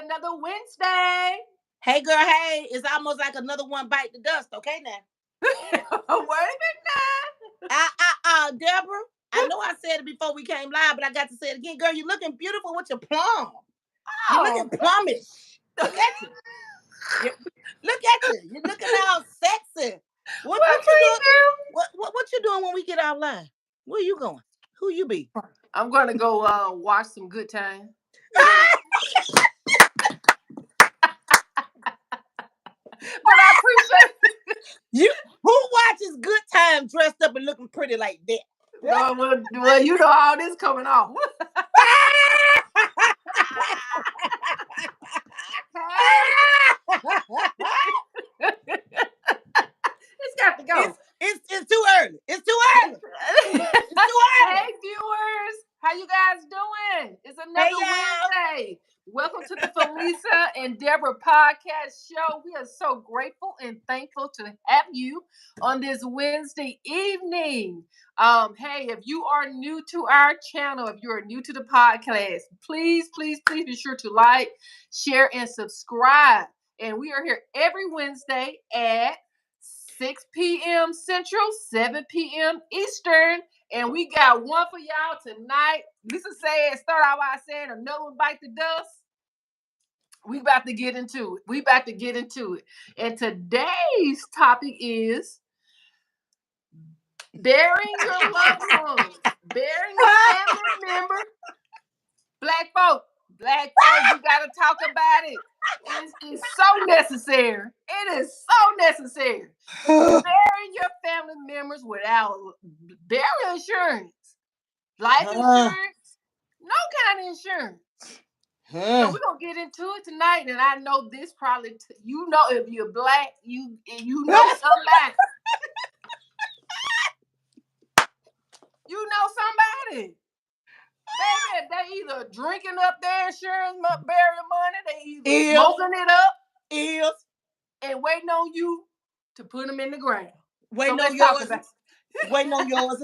another Wednesday. Hey, girl, hey. It's almost like another one bite the dust, okay, now? Wait a minute now. Deborah, I know I said it before we came live, but I got to say it again. Girl, you're looking beautiful with your plum. You're looking plummish. Look at you. Look at you. You're looking all sexy. What you doing? What you doing when we get out live? Where you going? Who you be? I'm going to go watch some Good Time. But I appreciate you. Who watches Good Time dressed up and looking pretty like that? Well, you know all this coming off. It's got to go. It's too early. It's too early. It's too early. Hey, viewers. How you guys doing? It's another Wednesday. Welcome to the Felisa and Deborah podcast show. We are so grateful and thankful to have you on this Wednesday evening. Hey, if you are new to our channel, if you're new to the podcast, please be sure to like, share, and subscribe. And we are here every Wednesday at 6 p.m. Central, 7 p.m. Eastern. And we got one for y'all tonight. Lisa said, start out by saying another one bite the dust. We about to get into it. And today's topic is burying your loved ones, burying a family member. Black folk, you got to talk about it. It's so necessary. It is so necessary. Burying your family members without burial insurance, life insurance, no kind of insurance. So we're going to get into it tonight. And I know this probably, if you're black, you know somebody. You know somebody. Baby, they either drinking up their insurance burial money, they either smoking it up, and waiting on you to put them in the ground. Waiting on yours. Waiting on yours.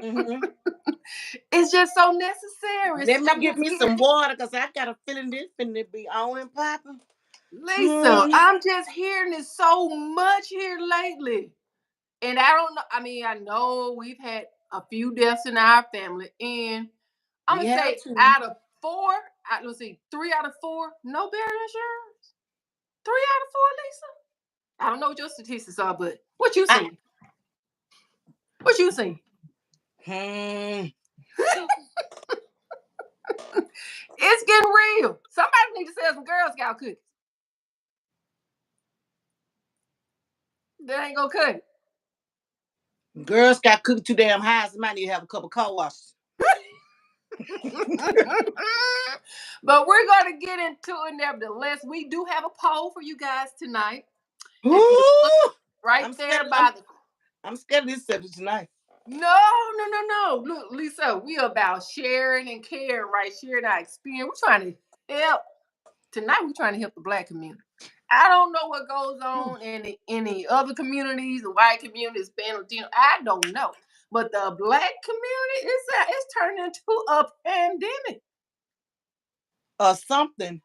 Mm-hmm. It's just so necessary. Let me get me some water because I got a feeling this finna be on and popping. Lisa, I'm just hearing it so much here lately. And I don't know. I mean, I know we've had a few deaths in our family. And I'm going to say out of 4, let's see, 3 out of 4, no burial insurance. 3 out of 4, Lisa? I don't know what your statistics are, but what you see? What you see? It's getting real. Somebody needs to sell some Girl Scout cookies. That ain't gonna cut it. Girl Scout cookies too damn high. Somebody need to have a couple car washes. But we're gonna get into it nevertheless. We do have a poll for you guys tonight. I'm scared of this subject tonight. No. Look, Lisa, we about sharing and caring, right? Sharing our experience. We're trying to help. Tonight, we're trying to help the Black community. I don't know what goes on in any other communities, the white community, Hispanic, Latino. I don't know. But the Black community, it's turning into a pandemic. Or something.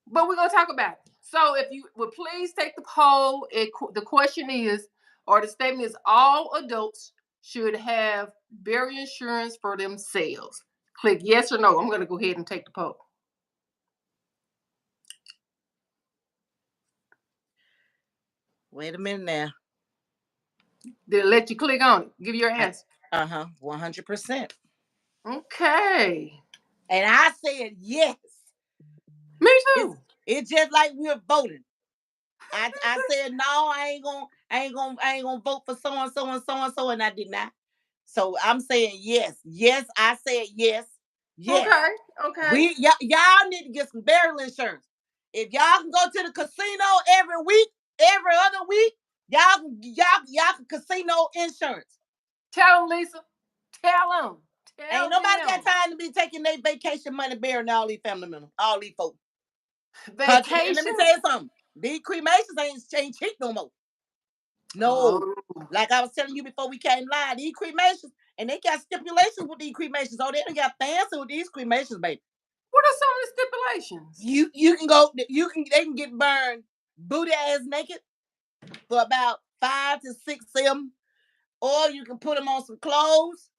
But we're going to talk about it. So if you would please take the poll. The question is, or the statement is, all adults should have burial insurance for themselves. Click yes or no. I'm going to go ahead and take the poll. Wait a minute now. Did it let you click on it? Give your answer. 100%. Okay. And I said yes. Me too. It's just like we're voting. I said no. I ain't gonna vote for so and so, and I did not. So I'm saying yes. Yes, I said yes. Yes. Okay. Y'all need to get some burial insurance. If y'all can go to the casino every other week, y'all can casino insurance. Tell them, Lisa. Tell them. Ain't nobody got time to be taking their vacation money burying all these family members, all these folks. Vacation. Let me tell you something. These cremations ain't cheap no more. No. Like I was telling you before we came live, these cremations, and they got stipulations with these cremations. Oh, they done got fancy with these cremations, baby. What are some of the stipulations? They can get burned booty ass naked for about 5 to 6 of them, or you can put them on some clothes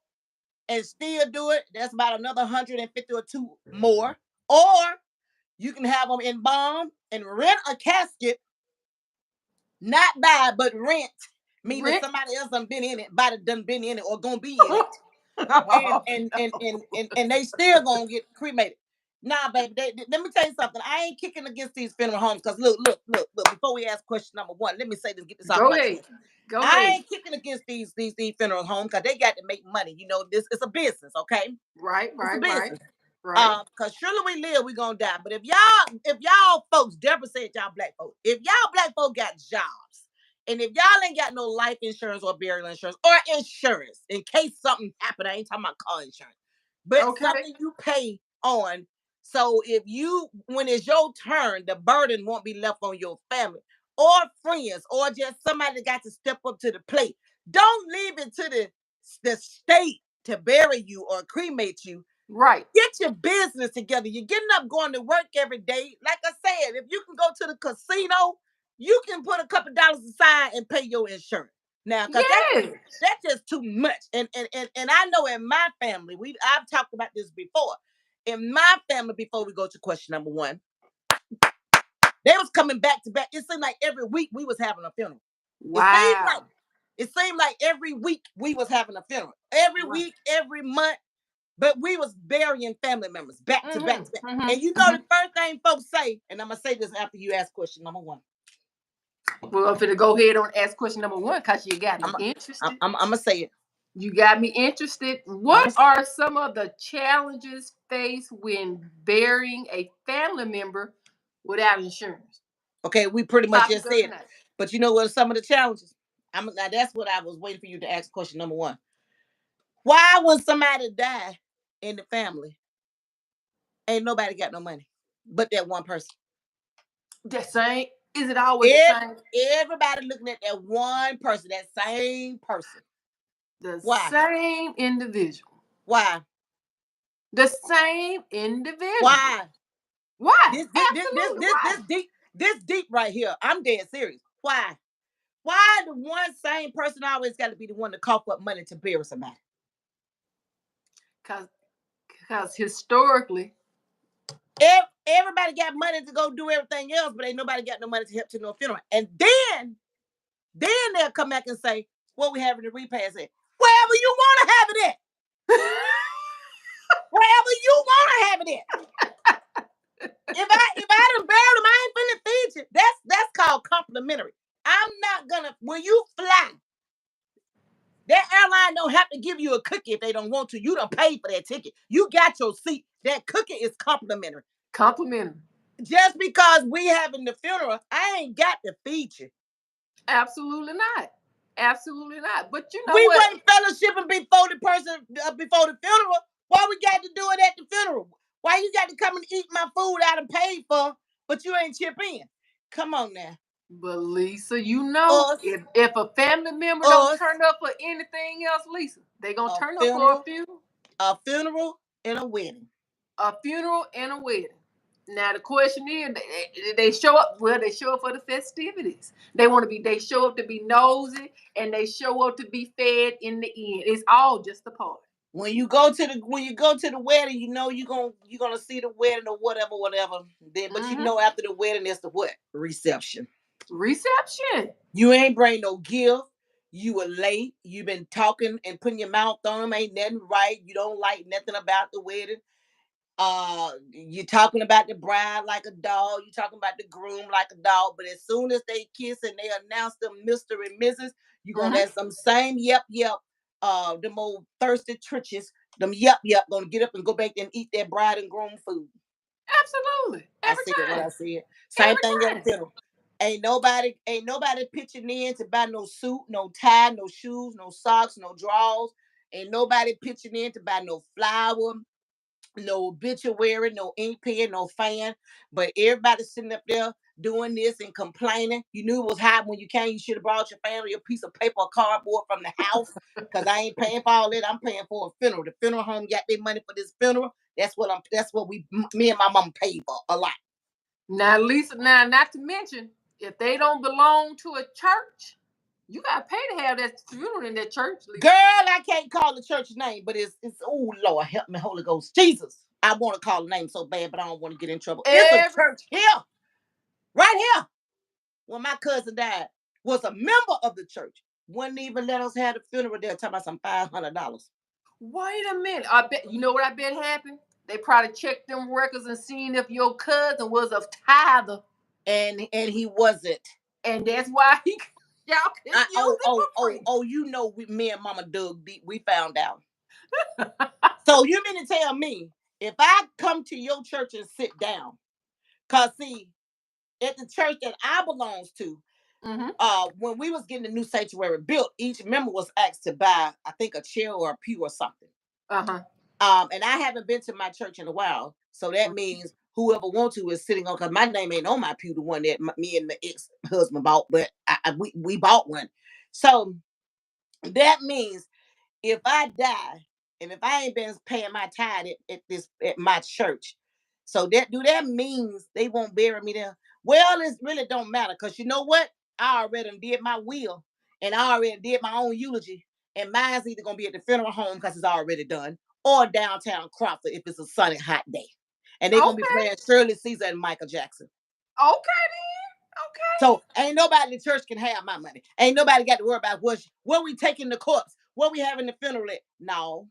and still do it. That's about another 150 or two more. Or you can have them embalmed and rent a casket, not buy but rent, meaning Rent? somebody else done been in it, done been in it, or gonna be in it, and they still gonna get cremated. Nah, baby, let me tell you something. I ain't kicking against these funeral homes because look. Before we ask question number one, let me say this, get this off Go my ahead. chest. Go I ahead. ain't kicking against these funeral homes because they got to make money. You know, this it's a business, okay? Right, It's a right, right, business. right. Because surely we live, we gonna die. But if y'all folks, Deborah said y'all black folks, if y'all black folks got jobs, and if y'all ain't got no life insurance or burial insurance or insurance in case something happen, I ain't talking about car insurance, but Okay. something you pay on. So if when it's your turn, the burden won't be left on your family or friends or just somebody that got to step up to the plate. Don't leave it to the state to bury you or cremate you. Right. Get your business together. You're getting up, going to work every day. Like I said, if you can go to the casino, you can put a couple dollars aside and pay your insurance. Now, because Yes. that's just too much. And I know in my family, I've talked about this before. In my family, before we go to question number one, they was coming back to back. It seemed like every week we was having a funeral. It seemed like Wow. every week we was having a funeral. Every Right. week, every month. But we was burying family members back to back to back. And you know Mm-hmm. the first thing folks say, and I'm gonna say this after you ask question number one. Well, I'm finna go ahead and ask question number one because you got me I'm interested. I'm gonna say it. You got me interested. I'm What are some of the challenges faced when burying a family member without insurance? okay. We pretty much Topic just of the said it. night. But you know what are some of the challenges? Now that's what I was waiting for you to ask question number one. Why when somebody die in the family, ain't nobody got no money but that one person? The same. Is it always the same? Everybody looking at that one person, that same person. The Why? same individual. Why? The same individual. Why? Why? This this this this Absolutely. this Why? this deep this deep right here. I'm dead serious. Why? Why the one same person always got to be the one to cough up money to bury somebody? Because historically, Everybody got money to go do everything else, but ain't nobody got no money to help to no funeral. And then they'll come back and say, "What we having the repast at? Wherever you want to have it at. Wherever you want to have it at. If I done buried them, I ain't finna feed you. That's called complimentary. I'm not gonna when you fly. That airline don't have to give you a cookie if they don't want to. You don't pay for that ticket. You got your seat. That cookie is complimentary. complimentary. Just because we having the funeral, I ain't got to feed you. Absolutely not. Absolutely not. But you know We what? wasn't fellowshipping before the person before the funeral. Why we got to do it at the funeral? Why you got to come and eat my food I done paid for, but you ain't chip in? Come on now. But Lisa, you know, Us, if a family member don't us, turn up for anything else, Lisa, they gonna a turn up for funeral, and a wedding. a funeral and a wedding. Now the question is, they show up. Well, they show up for the festivities. They want to be. They show up to be nosy, and they show up to be fed. In the end, it's all just a part. When you go to the wedding, you know you're gonna see the wedding or whatever. Then, but you know after the wedding, it's the what? Reception. Reception. You ain't bring no gift. You were late. You been talking and putting your mouth on them. Ain't nothing right. You don't like nothing about the wedding. You talking about the bride like a dog. You talking about the groom like a dog. But as soon as they kiss and they announce them Mr. and Mrs., you gonna let some same yep. Them old thirsty triches, them yep gonna get up and go back and eat their bride and groom food. Absolutely. I Every said what I time. said. Same Every thing at the time. funeral. Ain't nobody pitching in to buy no suit, no tie, no shoes, no socks, no drawers. Ain't nobody pitching in to buy no flower, no obituary, no ink pen, no fan. But everybody sitting up there doing this and complaining. You knew it was hot when you came. You should have brought your family a piece of paper or cardboard from the house, because I ain't paying for all that. I'm paying for a funeral. The funeral home got their money for this funeral. That's what me and my mom paid for a lot. Now, Lisa, now not to mention, if they don't belong to a church, you gotta pay to have that funeral in that church, Lisa. Girl, I can't call the church name, but it's oh Lord, help me, Holy Ghost, Jesus. I want to call the name so bad, but I don't want to get in trouble. It's a church here, right here. When my cousin died, was a member of the church. Wouldn't even let us have the funeral there. Talking about some $500. Wait a minute. I bet you know what I bet happened. They probably checked them records and seen if your cousin was a tither, and he wasn't. And that's why y'all couldn't use it for free. You know, me and Mama dug deep. We found out. So you mean to tell me if I come to your church and sit down, cause see, at the church that I belongs to, when we was getting the new sanctuary built, each member was asked to buy, I think, a chair or a pew or something. And I haven't been to my church in a while, so that means whoever wants to is sitting on. Cause my name ain't on my pew, the one that me and my ex-husband bought, but we bought one. So that means if I die and if I ain't been paying my tithe at my church, so that means they won't bury me there? Well, it really don't matter, because you know what? I already did my will, and I already did my own eulogy, and mine's either gonna be at the funeral home because it's already done, or downtown Crawford if it's a sunny hot day, and they're gonna be playing Shirley Caesar and Michael Jackson. Okay then. Okay. So ain't nobody in the church can have my money. Ain't nobody got to worry about where we taking the corpse, where we having the funeral at. No.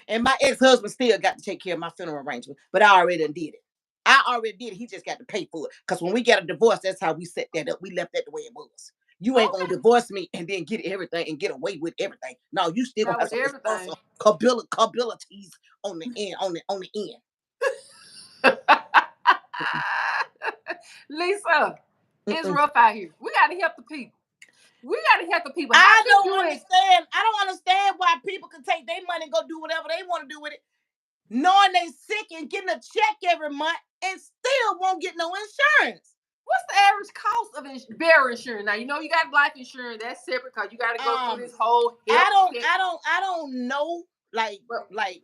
And my ex-husband still got to take care of my funeral arrangement, but I already did it. I already did it. He just got to pay for it. Because when we got a divorce, that's how we set that up. We left that the way it was. You ain't gonna divorce me and then get everything and get away with everything. No, you still gonna have some responsibilities on the end. On the end. Lisa, it's rough out here. We gotta help the people. I don't understand. I don't understand why people can take their money and go do whatever they want to do with it, knowing they sick and getting a check every month and still won't get no insurance. What's the average cost of burial insurance? Now, you know you got life insurance. That's separate because you got to go through this whole. I don't know. Like right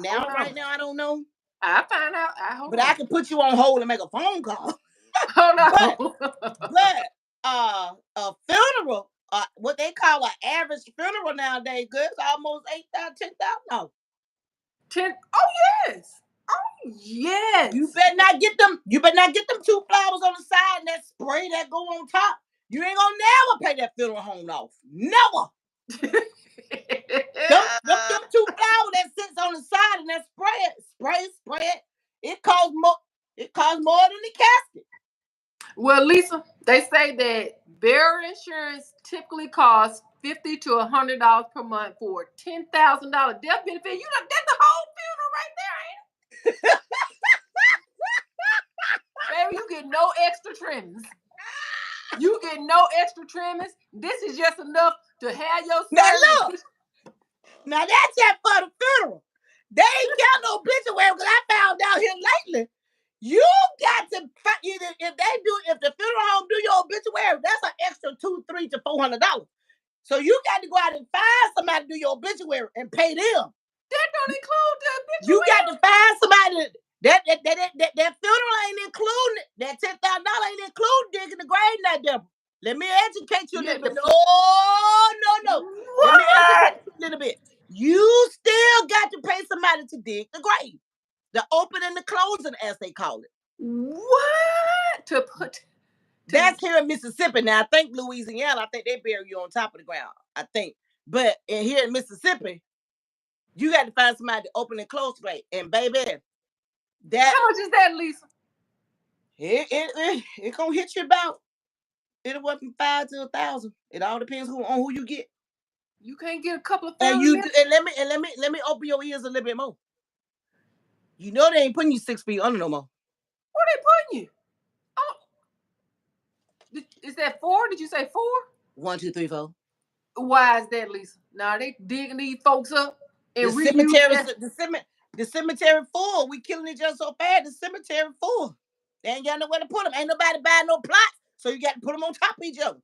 now, I don't know. I find out. I can put you on hold and make a phone call. Oh no. but a funeral, what they call an average funeral nowadays, good, it's almost $8,000, $10,000. 10. Oh yes. Oh yes. You better not get them. You better not get them 2 flowers on the side and that spray that go on top. You ain't gonna never pay that funeral home off. Never. them 2 flowers that sits on the side and that spray. It costs more. It costs more than the casket. Well, Lisa, they say that burial insurance typically costs $50 to $100 per month for a $10,000 death benefit. You know, that's the whole funeral right there, ain't it? Baby, you get no extra trimmings. This is just enough to have your service. Now that's just for the funeral. They ain't got no obituary, because I found out here lately. You got to if the funeral home do your obituary, that's an extra $200, $300 to $400. So you got to go out and find somebody to do your obituary and pay them. That don't include the obituary. You got to find somebody that funeral ain't including that $10,000 ain't including digging the grave. Now, Deborah, let me educate you a little bit. No. What? Let me educate you a little bit. You still got to pay somebody to dig the grave. The opening and the closing, as they call it. What? That's here in Mississippi. Now, I think Louisiana, I think they bury you on top of the ground. I think. But here in Mississippi, you got to find somebody to open and close the grave. And baby, how much is that, Lisa? It gonna hit you about anywhere from $500 to $1,000. It all depends on who you get. You can't get a couple of and let me open your ears a little bit more. You know they ain't putting you 6 feet under no more. Where they putting you? Oh, is that 4? Did you say 4? 1, 2, 3, 4. Why is that, Lisa? Now they digging these folks up and the cemetery full. We killing each other so bad. The cemetery full. They ain't got nowhere to put them. Ain't nobody buying no plots, so you got to put them on top of each other.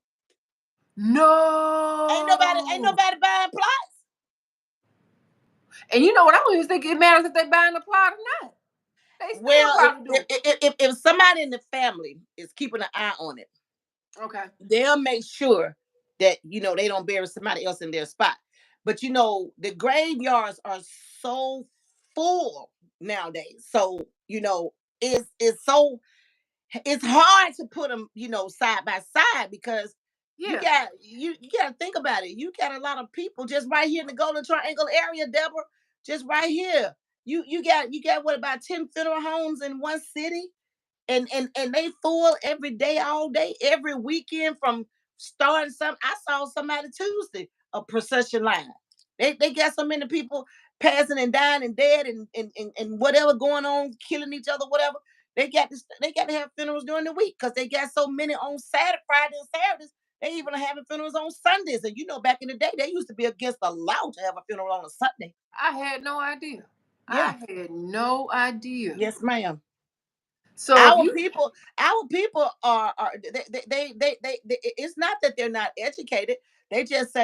No. Ain't nobody buying plots. And you know what? I don't even think it matters if they buying the plot or not. They still Well, probably do. if somebody in the family is keeping an eye on it, Okay. they'll make sure that they don't bury somebody else in their spot. But the graveyards are so full nowadays. So it's so it's hard to put them side by side because Yeah. you got to think about it. You got a lot of people just right here in the Golden Triangle area, Deborah. Just right here. You got what, about 10 funeral homes in one city? And they full every day, all day, every weekend from starting some. I saw somebody Tuesday, a procession line. They got so many people passing and dying and dead and whatever going on, killing each other, whatever. They got to have funerals during the week because they got so many on Saturday, Friday, and Saturdays. They even having funerals on Sundays. And back in the day, they used to be against the law to have a funeral on a Sunday. I had no idea. Yeah. I had no idea. Yes, ma'am. So Our people are it's not that they're not educated. They just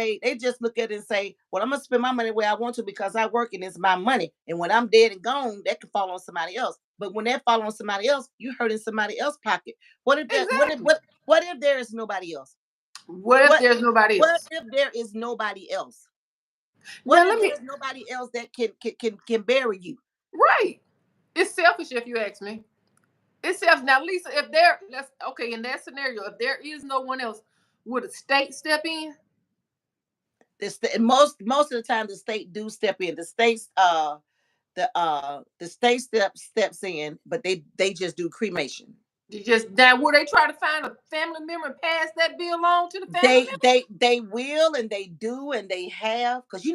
look at it and say, well, I'm gonna spend my money where I want to because I work and it's my money. And when I'm dead and gone, that can fall on somebody else. But when that fall on somebody else, you hurt in somebody else's pocket. What if that exactly. what if there is nobody else? What if What there's nobody what else? if there is nobody else? What Now if let me there's nobody else that can bury you? right. It's selfish if you ask me. It's selfish. Now, Lisa, if there let's okay, in that scenario, if there is no one else, would a state step in? Most of the time the state do step in. The state steps in, but they just do cremation. You just now would they try to find a family member and pass that bill on to the family They member? they they will, and they do, and they have, because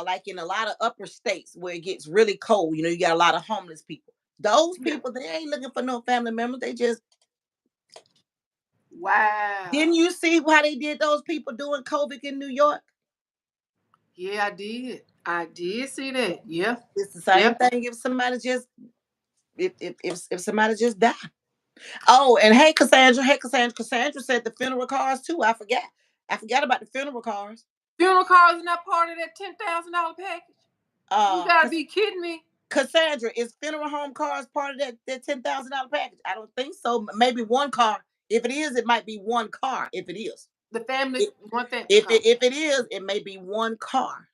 like in a lot of upper states where it gets really cold, you got a lot of homeless people. Those Yeah. people, they ain't looking for no family members. They just Wow. didn't you see how they did those people doing COVID in New York? Yeah, I did. I did see that. Yeah. It's the Yeah. same thing if somebody just if somebody just died. Oh, and Cassandra said the funeral cars too. I forgot about the funeral cars. Funeral cars are not part of that $10,000 package. You gotta be kidding me. Cassandra, is funeral home cars part of that $10,000 package? I don't think so. Maybe one car. If it is, it might be one car. If it is, The family if one family if car. it, if it is, it may be one car.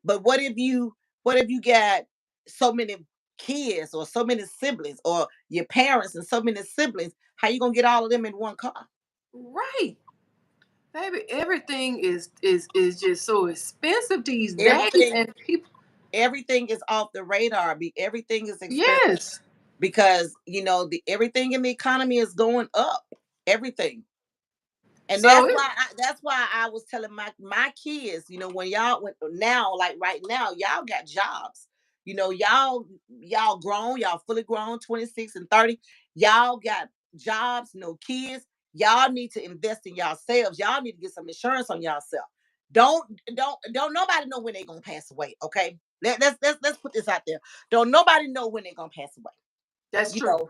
But what if you got so many kids or so many siblings or your parents and so many siblings? How you gonna get all of them in one car? Right. Baby, everything is just so expensive these days. Everything And people everything is off the radar. Everything is expensive yes. because everything in the economy is going up. Everything. And So it that's why I was telling my kids, when now, like right now, y'all got jobs. Y'all grown, y'all fully grown, 26 and 30. Y'all got jobs, no kids. Y'all need to invest in yourselves. Y'all need to get some insurance on yourself. Don't nobody know when they're gonna pass away. Okay. Let's put this out there. Don't nobody know when they're gonna pass away. that's you true. know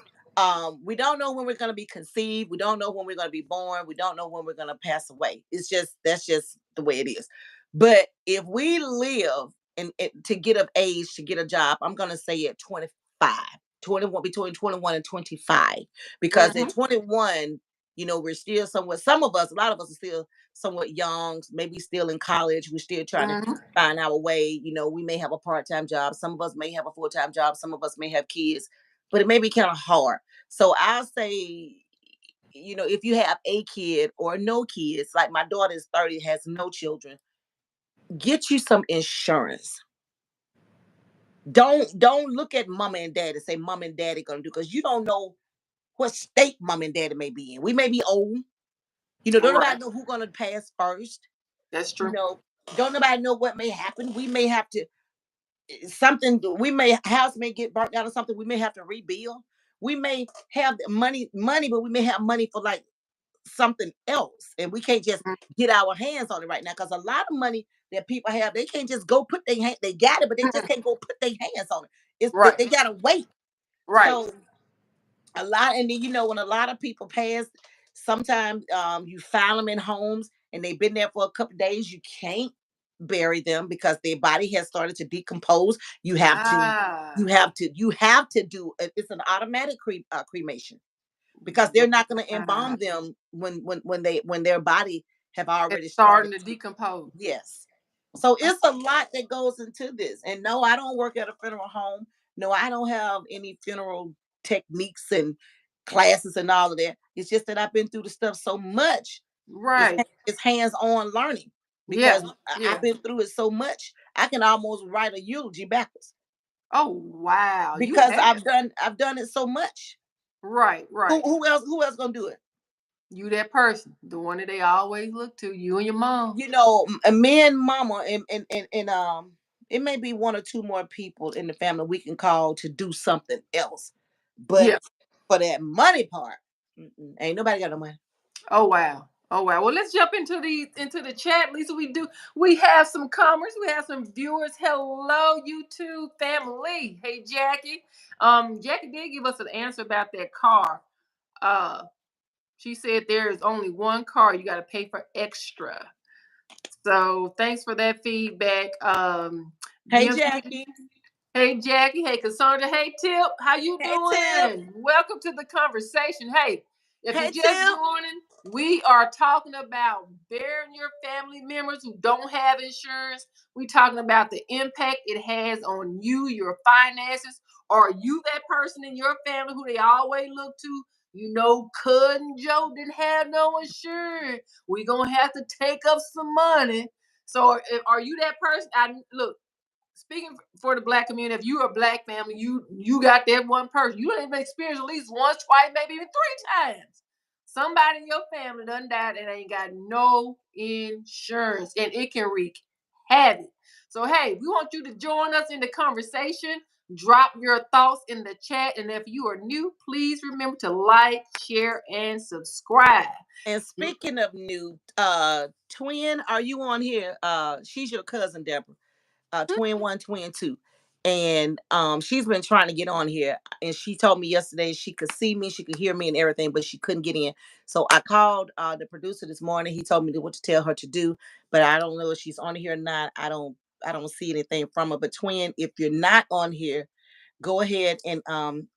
we don't know when we're going to be conceived. We don't know when we're going to be born. We don't know when we're going to pass away. That's just the way it is. But if we live and to get of age to get a job, I'm going to say at 25, 21, between 21 and 25, because at Mm-hmm. 21, we're still somewhat, some of us, a lot of us are still somewhat young, maybe still in college. We're still trying to Mm-hmm. find our way. We may have a part-time job. Some of us may have a full-time job. Some of us may have kids, but it may be kind of hard. So I'll say, if you have a kid or no kids, like my daughter is 30, has no children, get you some insurance. Don't look at mama and dad and say mama and daddy gonna do, because you don't know what state mama and daddy may be in. We may be old. Don't Right. nobody know who's gonna pass first. That's You true. know, don't nobody know what may happen. We may have to something we may house may get burnt down or something. We may have to rebuild. We may have money, but we may have money for like something else, and we can't just get our hands on it right now, because a lot of money that people have, they can't just go put their hand. They got it, but they just Mm-mm. can't go put their hands on it. Right. They gotta wait. Right. So A lot, and then when a lot of people pass, sometimes you find them in homes and they've been there for a couple of days. You can't bury them because their body has started to decompose. You have to, Ah, you have to do it's an automatic cremation because they're not going to wow. embalm them when their body have It's already started starting to to. decompose. Yes. So Oh, it's a lot that goes into this. And no, I don't work at a funeral home. No, I don't have any funeral techniques and classes and all of that. It's just that I've been through the stuff so much. It's right. it's hands-on learning Yeah. because Yeah. I've been through it so much. I can almost write a eulogy backwards Oh, wow. You because have. I've done it so much. Right. Who Right. who else who else gonna do it? You that person, the one that they always look to. You and your mom. Me and mama and it may be one or two more people in the family we can call to do something else. But Yeah. for that money part, ain't nobody got no money. Oh wow. Oh wow. Well, let's jump into the chat. Lisa, we have some comers, we have some viewers. Hello, YouTube family. Hey Jackie. Jackie did give us an answer about that car. Uh she said there is only one car, you gotta pay for extra. So thanks for that feedback. Hey DMV. Jackie. Hey Jackie, hey Cassandra, hey Tip, how you Hey Tip. doing? Welcome to the conversation. Hey, if you're Hey just Tip. joining, we are talking about burying your family members who don't have insurance. We talking about the impact it has on you, your finances. Are you that person in your family who they always look to? Cousin Joe didn't have no insurance. We gonna have to take up some money. So, are you that person? I look, speaking for the black community, if you're a black family, you got that one person. You done experienced at least once, twice, maybe even three times. Somebody in your family done died and ain't got no insurance, and it can wreak havoc. So hey, we want you to join us in the conversation. Drop your thoughts in the chat, and if you are new, please remember to like, share, and subscribe. And speaking of new, twin, are you on here? She's your cousin, Deborah. Twin one, twin two. And she's been trying to get on here. And she told me yesterday she could see me, she could hear me and everything, but she couldn't get in. So I called the producer this morning. He told me what to tell her to do, but I don't know if she's on here or not. I don't see anything from her. But twin, if you're not on here, go ahead and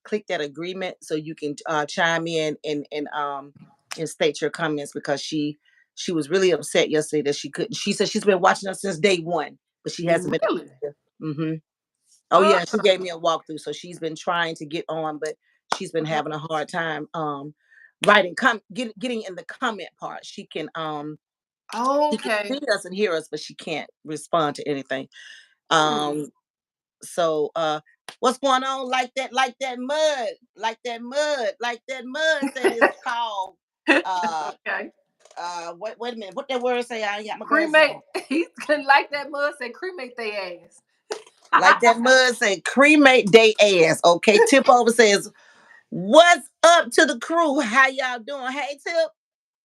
click that agreement so you can chime in and state your comments because she was really upset yesterday that she couldn't. She said she's been watching us since day one, but she hasn't been Really? able to. Oh Uh, yeah, she gave me a walkthrough, so she's been trying to get on, but she's been uh, having a hard time writing getting in the comment part. She can okay. see us and hear us, but she can't respond to anything. Hmm. Um so what's going on? Like that mud, like that mud said it's called uh Okay. wait a minute, what that word say? I ain't got my glasses Cremate. on. He's like that mud said, cremate their Like that ass. mud say cremate they ass. Okay, Tip over says, what's up to the crew? How y'all doing? Hey Tip.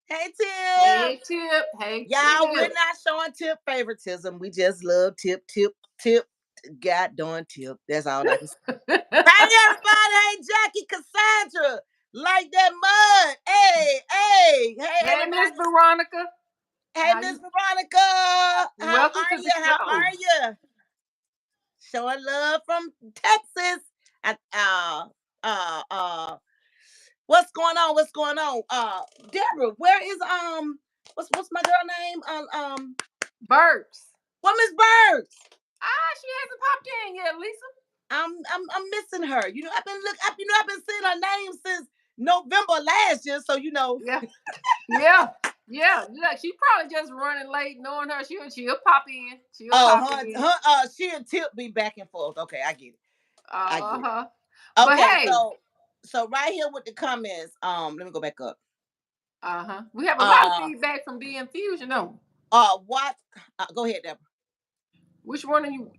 Hey Tip. Hey Tip. Hey Y'all, we're Tip. not showing Tip favoritism. We just love Tip. God darn Tip. That's all I can say. Hey everybody, hey Jackie, Cassandra, like that mud. Hey Hey Miss everybody. Veronica. Hey How Miss you Veronica. How welcome are to the you? How show. are you? Showing love from Texas. I, what's going on? What's going on? Deborah, where is what's my girl name? Burks. What Miss Birds? She hasn't popped in yet, Lisa. I'm missing her. I've been seeing her name since November last year. So Yeah. Yeah. Yeah. Look, she probably just running late, knowing her. She'll pop in. She'll oh pop her in. her she and Tip be back and forth. Okay, I get it. I get it. Uh-huh. But Okay, hey, so right here with the comments, let me go back up. uh-huh. We have a lot of Uh feedback from D Infusion, though. what go ahead, Deborah. Which one of you,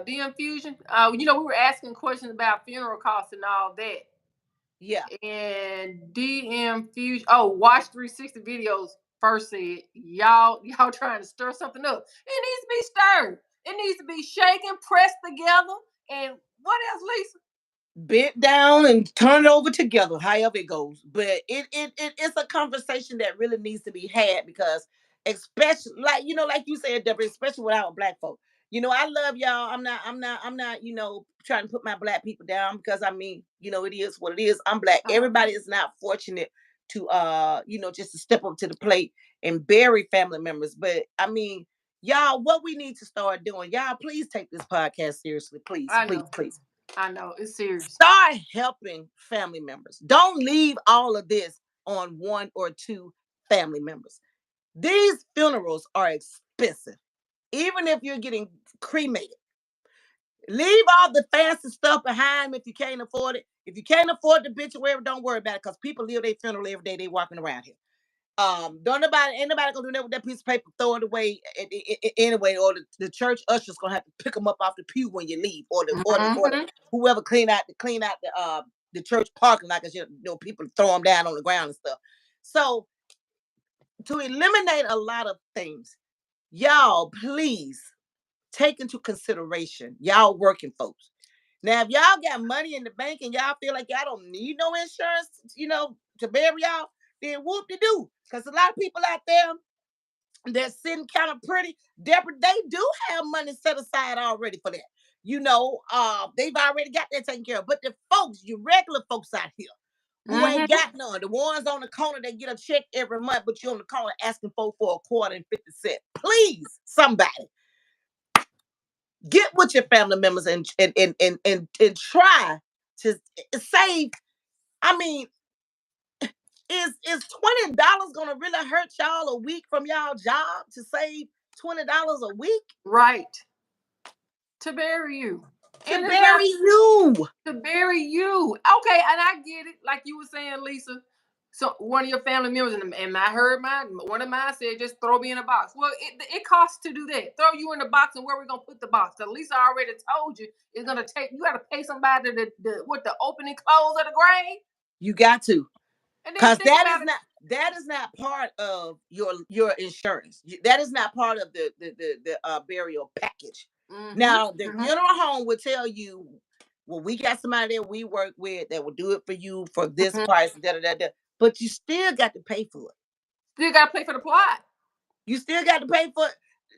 D Infusion? We were asking questions about funeral costs and all that. Yeah. And DM Fusion. Oh, Watch 360 videos first said y'all trying to stir something up. It needs to be stirred. It needs to be shaken, pressed together, and what else, Lisa? bent down and turn it over together, however it goes. But it's a conversation that really needs to be had because, especially like like you said, Deborah, especially with our black folk. I love y'all. I'm not, trying to put my black people down because I mean, it is what it is. I'm black. Everybody is not fortunate to just to step up to the plate and bury family members. But I mean, y'all, what we need to start doing, y'all, please take this podcast seriously. Please, I please, know. please. I know. It's serious. Start helping family members. Don't leave all of this on one or two family members. These funerals are expensive. Even if you're getting cremated, leave all the fancy stuff behind if you can't afford it. If you can't afford the obituary, don't worry about it because people live their funeral every day. They walking around here. Don't nobody, ain't nobody gonna do that with that piece of paper, throw it away anyway, or the church usher's gonna have to pick them up off the pew when you leave, or the whoever clean out the church parking lot, because people throw them down on the ground and stuff. So to eliminate a lot of things, y'all please take into consideration y'all working folks. Now, if y'all got money in the bank and y'all feel like y'all don't need no insurance, to bury y'all, then whoop de doo. Because a lot of people out there that's sitting kind of pretty, Deborah, they do have money set aside already for that. They've already got that taken care of. But the folks, you regular folks out here who ain't got none, the ones on the corner that get a check every month, but you're on the corner asking for a quarter and 50 cents. Please, somebody get with your family members and try to save. I mean, is $20 gonna really hurt y'all a week from y'all job to save $20 a week? Right. To bury you. To bury you. To bury you. Okay, and I get it. Like you were saying, Lisa. So one of your family members, and I heard one of mine said, just throw me in a box. Well, it costs to do that. Throw you in the box, and where we gonna put the box? Because Lisa already told you it's gonna take. You got to pay somebody the opening close of the grave. You got to, And then because think about it. that is not part of your insurance. That is not part of the burial package. Now, the funeral home will tell you, well, we got somebody that we work with that will do it for you for this price, but you still got to pay for it. Still got to pay for the plot. You still got to pay for it.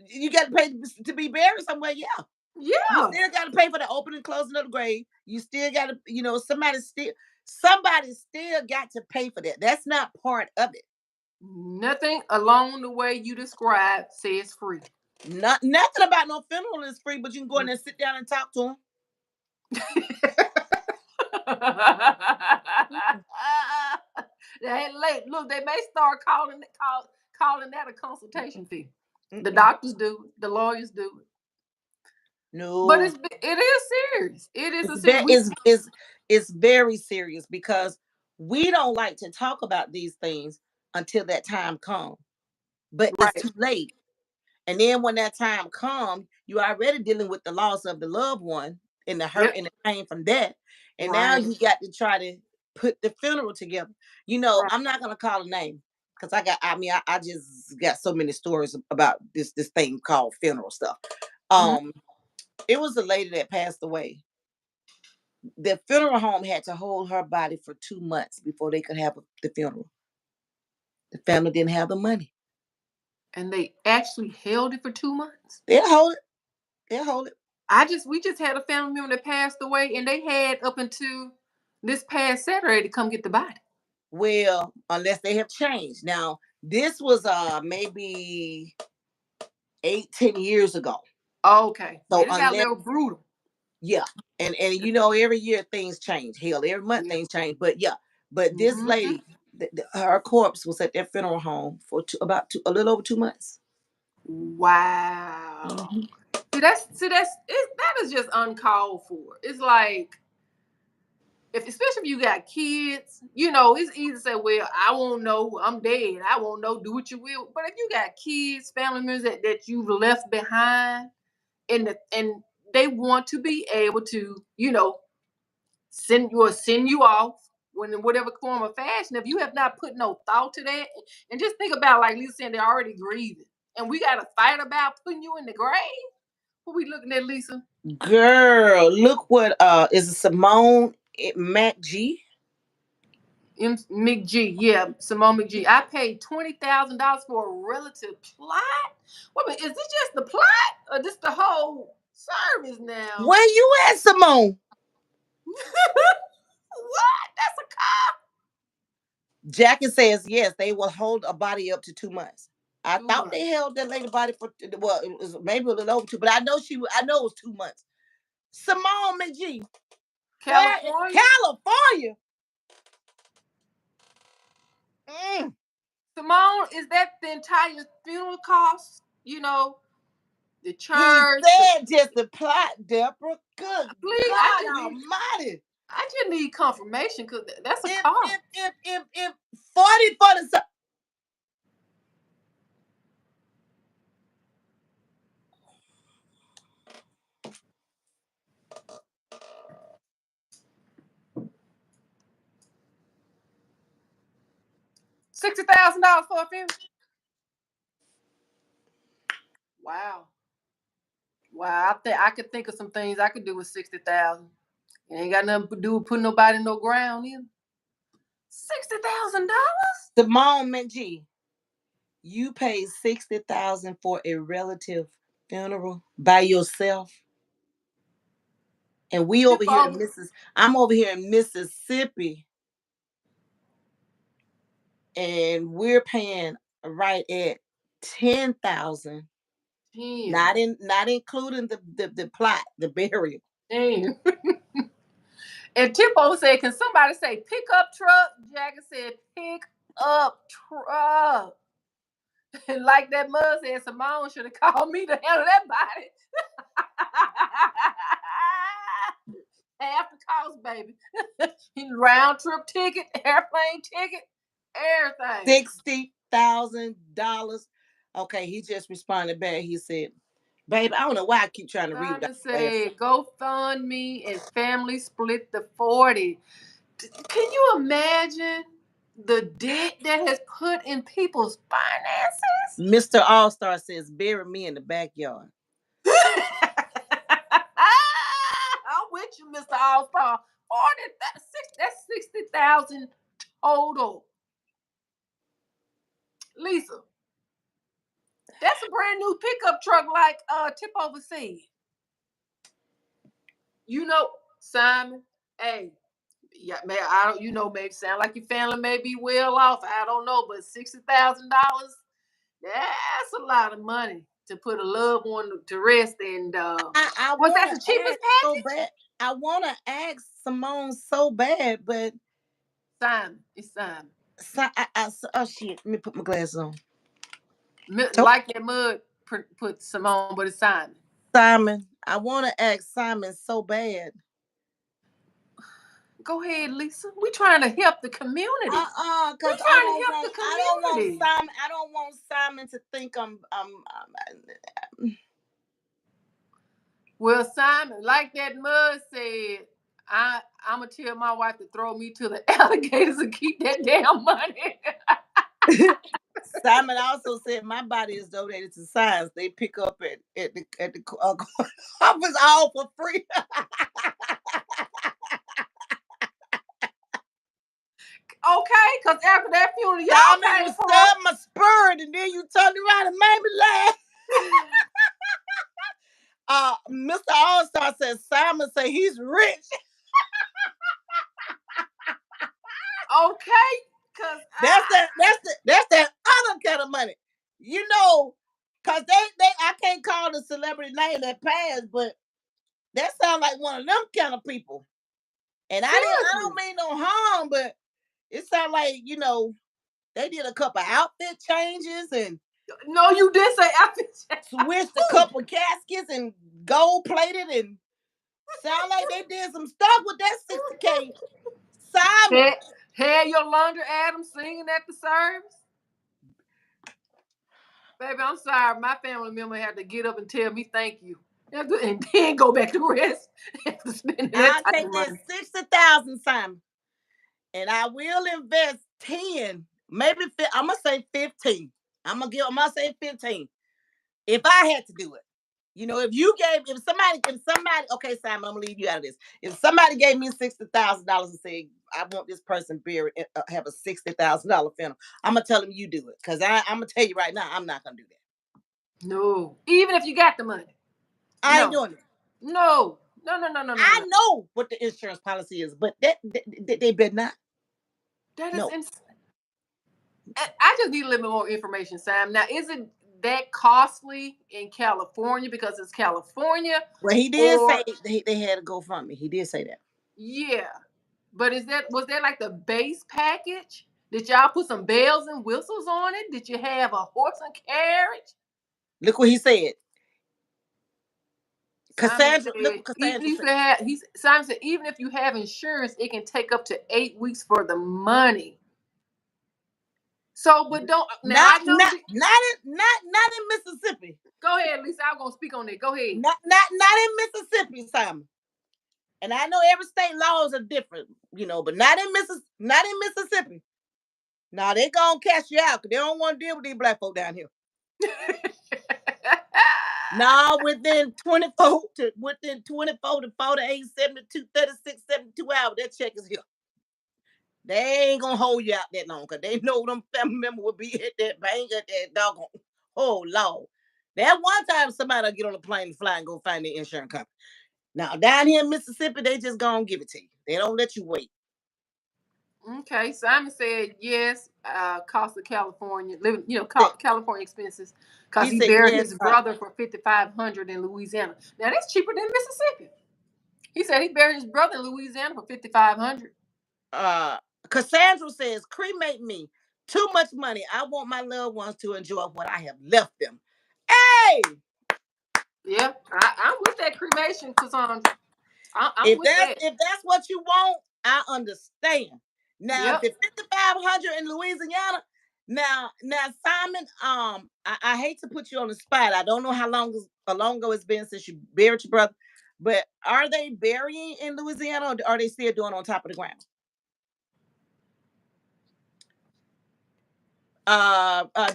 You got to pay to be buried somewhere. Yeah. Yeah. You still got to pay for the opening and closing of the grave. You still got to, somebody still got to pay for that. That's not part of it. Nothing along the way you described says free. Nothing about no funeral is free, but you can go in there and sit down and talk to them. Look, they may start calling that a consultation fee. The doctors do, the lawyers do. No, but it is serious. It is a serious. It's very serious because we don't like to talk about these things until that time comes, but it's too late. And then when that time comes, you're already dealing with the loss of the loved one and the hurt and the pain from that. And now you got to try to put the funeral together. I'm not gonna call a name because I just got so many stories about this thing called funeral stuff. It was a lady that passed away. The funeral home had to hold her body for 2 months before they could have the funeral. The family didn't have the money. And they actually held it for 2 months? They'll hold it. They'll hold it. We just had a family member that passed away, and they had up until this past Saturday to come get the body. Well, unless they have changed. Now, this was maybe 8-10 years ago. Okay. So it got a little brutal. Yeah. And every year things change. Hell, every month things change. But yeah. But this lady, her corpse was at their funeral home for a little over 2 months. Wow. That is just uncalled for. It's like, especially if you got kids, it's easy to say, well, I won't know, I'm dead, I won't know, do what you will. But if you got kids, family members that you've left behind, and they want to be able to, send you off in whatever form or fashion, if you have not put no thought to that, and just think about, like Lisa saying, they're already grieving, and we got to fight about putting you in the grave. What we looking at, Lisa? Girl, look what is it Simone Mac G. McG, yeah, Simone McG. I paid $20,000 for a relative plot. Wait a minute, is this just the plot or this the whole service now? Where you at, Simone? What? That's a cop. Jackie says yes, they will hold a body up to 2 months. I 2 months. thought they held that lady body for well, it was maybe a little over 2, but I know I know it was 2 months. Simone McG, California. California. Simone, is that the entire funeral cost? You know, the He church. said just the plot, Deborah. Good Please, God Almighty! I just need confirmation because that's a If cost. if 40 for the $60,000 for a funeral. Wow. Wow, I could think of some things I could do with 60,000. It ain't got nothing to do with putting nobody in no ground either. $60,000? Simone McG, you paid 60,000 for a relative funeral by yourself, and we over here in I'm over here in Mississippi, and we're paying right at 10,000. Not including the plot, the burial. Damn. And Tipo said, "Can somebody say pick up truck?" Jagger said, "Pick up truck." And like that mud said, Simone should have called me to handle that body. Half the cost, baby. Round trip ticket, airplane ticket, everything. $60,000. Okay, he just responded back. He said, "Babe, I don't know why I keep trying to read what I said, GoFundMe and family split the 40. Can you imagine the dent that has put in people's finances? Mr. All-Star says, "Bury me in the backyard." I'm with you, Mr. All-Star. 40, that's 60,000 total. Lisa, that's a brand new pickup truck like Tip Overseas. You know, Simon, hey, yeah, man, I don't, maybe sound like your family may be well off. I don't know, but $60,000, that's a lot of money to put a loved one to rest. And was that the cheapest package? So bad. I want to ask Simone so bad, but Simon, it's Simon. Oh shit! Let me put my glasses on. Like that mud put Simone, but it's Simon. Simon, I want to ask Simon so bad. Go ahead, Lisa. We trying to help the community. Because I don't want Simon to think I'm. Well, Simon, like that mud said, I'm gonna tell my wife to throw me to the alligators and keep that damn money. Simon also said my body is donated to science. They pick up at the office all for free. Okay, because after that funeral, y'all paid for stabbed my spirit, and then you turned around and made me laugh. Mr. All-Star says Simon say he's rich. Okay, because that's that other kind of money. You know, because I can't call the celebrity name that passed, but that sounds like one of them kind of people. And I don't mean no harm, but it sounds like, they did a couple outfit changes and no, you did say outfit switched a couple caskets and gold plated and sound like they did some stuff with that 60K. Simon had Yolanda Adams singing at the service. Baby, I'm sorry. My family member had to get up and tell me thank you. And then go back to rest. I'll take that 60,000, Simon. And I will invest 10, maybe I'm gonna say 15. I'm gonna say 15. If I had to do it. You know, if somebody, okay, Simon, I'm gonna leave you out of this. If somebody gave me $60,000 and said, I want this person buried, have a $60,000 funeral, I'm gonna tell them you do it. Cause I'm gonna tell you right now, I'm not gonna do that. No. Even if you got the money. I ain't doing it. No. No. I know what the insurance policy is, but they better not. That is insane. I just need a little bit more information, Sam. Now, is it that costly in California because it's California? Well, he did say they had to GoFundMe. He did say that. Yeah. But was that like the base package? Did y'all put some bells and whistles on it? Did you have a horse and carriage? Look what he said. Cassandra said, Simon said, even if you have insurance, it can take up to 8 weeks for the money. So, but don't now not, I know not in Mississippi. Go ahead, Lisa. I'm gonna speak on that. Go ahead. Not in Mississippi, Simon. And I know every state laws are different, you know, but not in Mississippi. Now they gonna catch you out because they don't want to deal with these black folk down here. Now within 24 to 48, 72, 36, 72 hours, that check is here. They ain't gonna hold you out that long because they know them family member will be at that bank at that doggone. Oh Lord. That one time somebody will get on a plane and fly and go find the insurance company. Now down here in Mississippi, they just gonna give it to you. They don't let you wait. Okay, Simon said yes. Cost of California living, California expenses, because he buried his brother for $5,500 in Louisiana. Now that's cheaper than Mississippi. He said he buried his brother in Louisiana for $5,500. Cassandra says, cremate me. Too much money. I want my loved ones to enjoy what I have left them. Hey! Yeah, I'm with that cremation, Cassandra. If that's what you want, I understand. Now, the 5,500 in Louisiana. Now, Simon, I hate to put you on the spot. I don't know how long ago it's been since you buried your brother, but are they burying in Louisiana or are they still doing on top of the ground?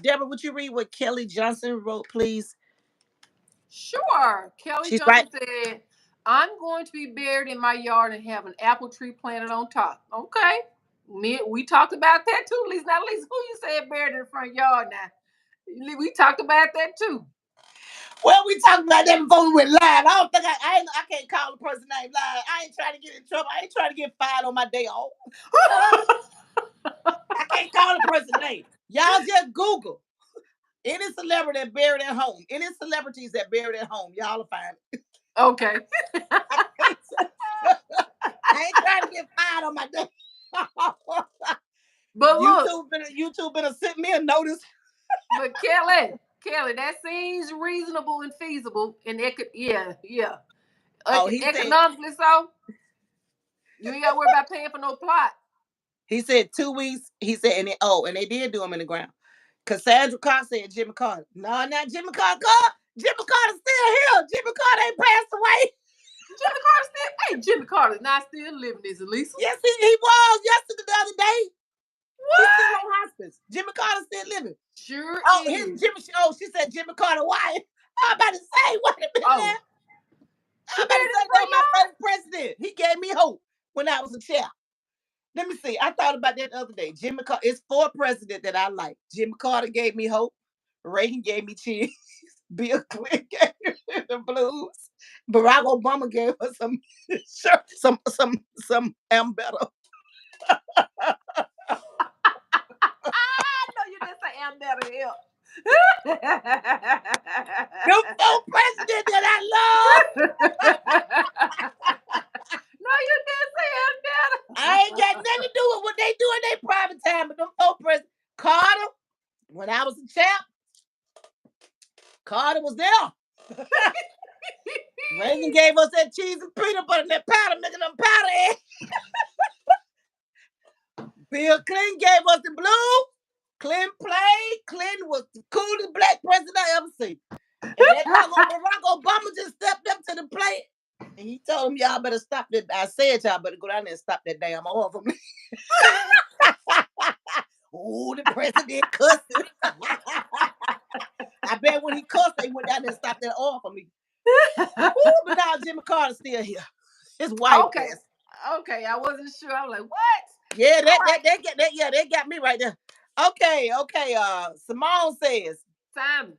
Deborah, would you read what Kelly Johnson wrote, please? Sure. Kelly Johnson said, I'm going to be buried in my yard and have an apple tree planted on top. Okay. We talked about that too, Lisa. Now, Lisa, who you said buried in the front yard now? We talked about that too. Well, we talked about that before we went live. I don't think I can't call the person name live. I ain't trying to get in trouble. I ain't trying to get fired on my day off. I can't call the person name. Y'all just Google any celebrity that buried at home. Any celebrities that buried at home. Y'all will find it. Okay. I ain't trying to get fired on my day. But YouTube better send me a notice. But Kelly, that seems reasonable and feasible, and it could, yeah. Economically so. You ain't got to worry about paying for no plot. He said 2 weeks. He said, and they did do them in the ground. Cassandra Carr said Jimmy Carter. No, not Jimmy Carter. Jimmy Carter's still here. Jimmy Carter ain't passed away. Jimmy Carter's not still living, is it, Lisa? Yes, he was yesterday, the other day. What? He's still on hospice. Jimmy Carter's still living. Sure is. She said Jimmy Carter wife. I'm about to say, wait a minute now. I'm about to say that my first president. He gave me hope when I was a child. Let me see. I thought about that the other day. Jimmy Carter. It's 4 presidents that I like. Jimmy Carter gave me hope. Reagan gave me cheese. Bill Clinton gave me the blues. Barack Obama gave us some better. No, you didn't say I'm better help. The 4 president that I love. No, you didn't say I'm better. I ain't got nothing to do with what they do in their private time, but them 4 presidents. Carter, when I was a child, Carter was there. Reagan gave us that cheese and peanut butter and that powder, making them powder eggs. Bill Clinton gave us the blue. Clinton played. Clinton was the coolest black president I ever seen. And that Barack Obama just stepped up to the plate. And he told them, y'all better stop that. I said, y'all better go down there and stop that damn oil for me. Oh, the president cussing. I bet when he cussed, they went down there and stopped that oil for me. But now Jimmy Carter's still here. His wife Okay. is. Okay, I wasn't sure. I was like, what? Yeah, All right. they got me right there. Okay. Simone says, Simon,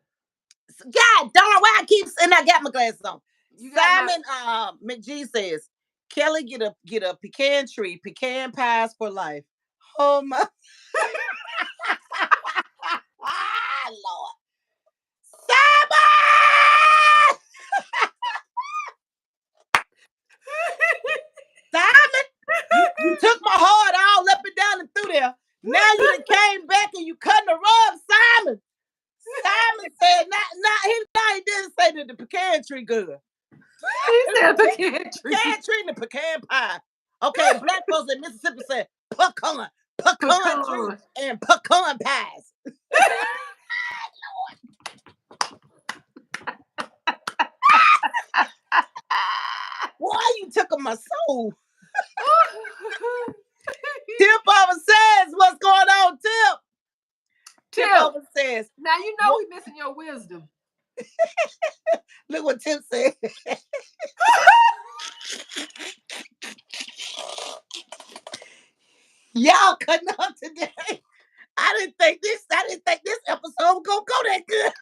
God darn, why I keep and I got my glasses on. you got my Simon McGee says, Kelly get a pecan tree, pecan pies for life. Oh my Lord. Simon! Simon! You took my heart all up and down and through there. Now you done came back and you cutting the rug, Simon. Simon said, he didn't say that the pecan tree good. he said pecan tree. Pecan tree and the pecan pie. Okay, black folks in Mississippi said pecan tree Pecan. and pecan pies. Why you took my soul? Tip over says, what's going on, Tip? Tip over says, now you know we missing your wisdom. Look what Tip said. Y'all cutting up today. I didn't think this episode was gonna go that good.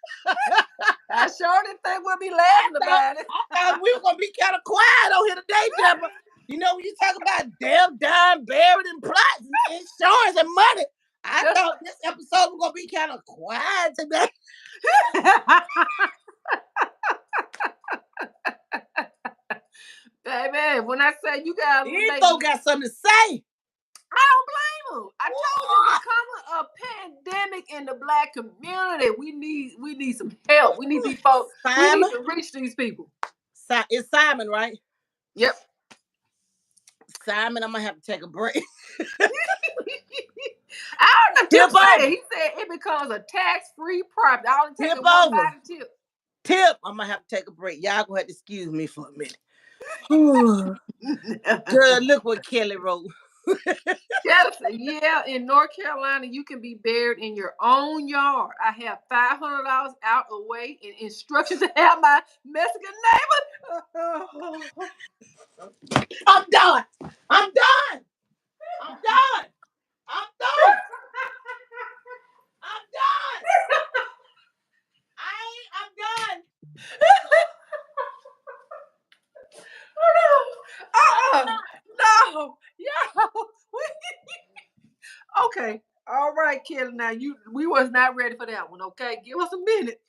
I sure didn't think we'll be laughing about it. I thought we were gonna be kind of quiet on here today, Deborah. You know, when you talk about damn, dying, buried, and plots, and insurance and money, I thought this episode was gonna be kind of quiet today. Baby, when I say you guys, These folks got something to say. I don't blame them. I told you it's becoming a pandemic in the black community. We need some help. We need these folks. Simon? We need to reach these people. It's Simon, right? Yep. Simon, I'm gonna have to take a break. I don't know. Tip said, he said it becomes a tax-free property. I only take it one by the tip. Tip, I'm gonna have to take a break. Y'all gonna have to excuse me for a minute. Girl, look what Kelly wrote. Yeah, in North Carolina, you can be buried in your own yard. I have $500 out away and instructions to have my Mexican neighbor. I'm done. I'm done. I'm done. I'm done. I'm done. I'm done. No. Yeah. Okay. All right, Kelly. Now we was not ready for that one. Okay, give us a minute.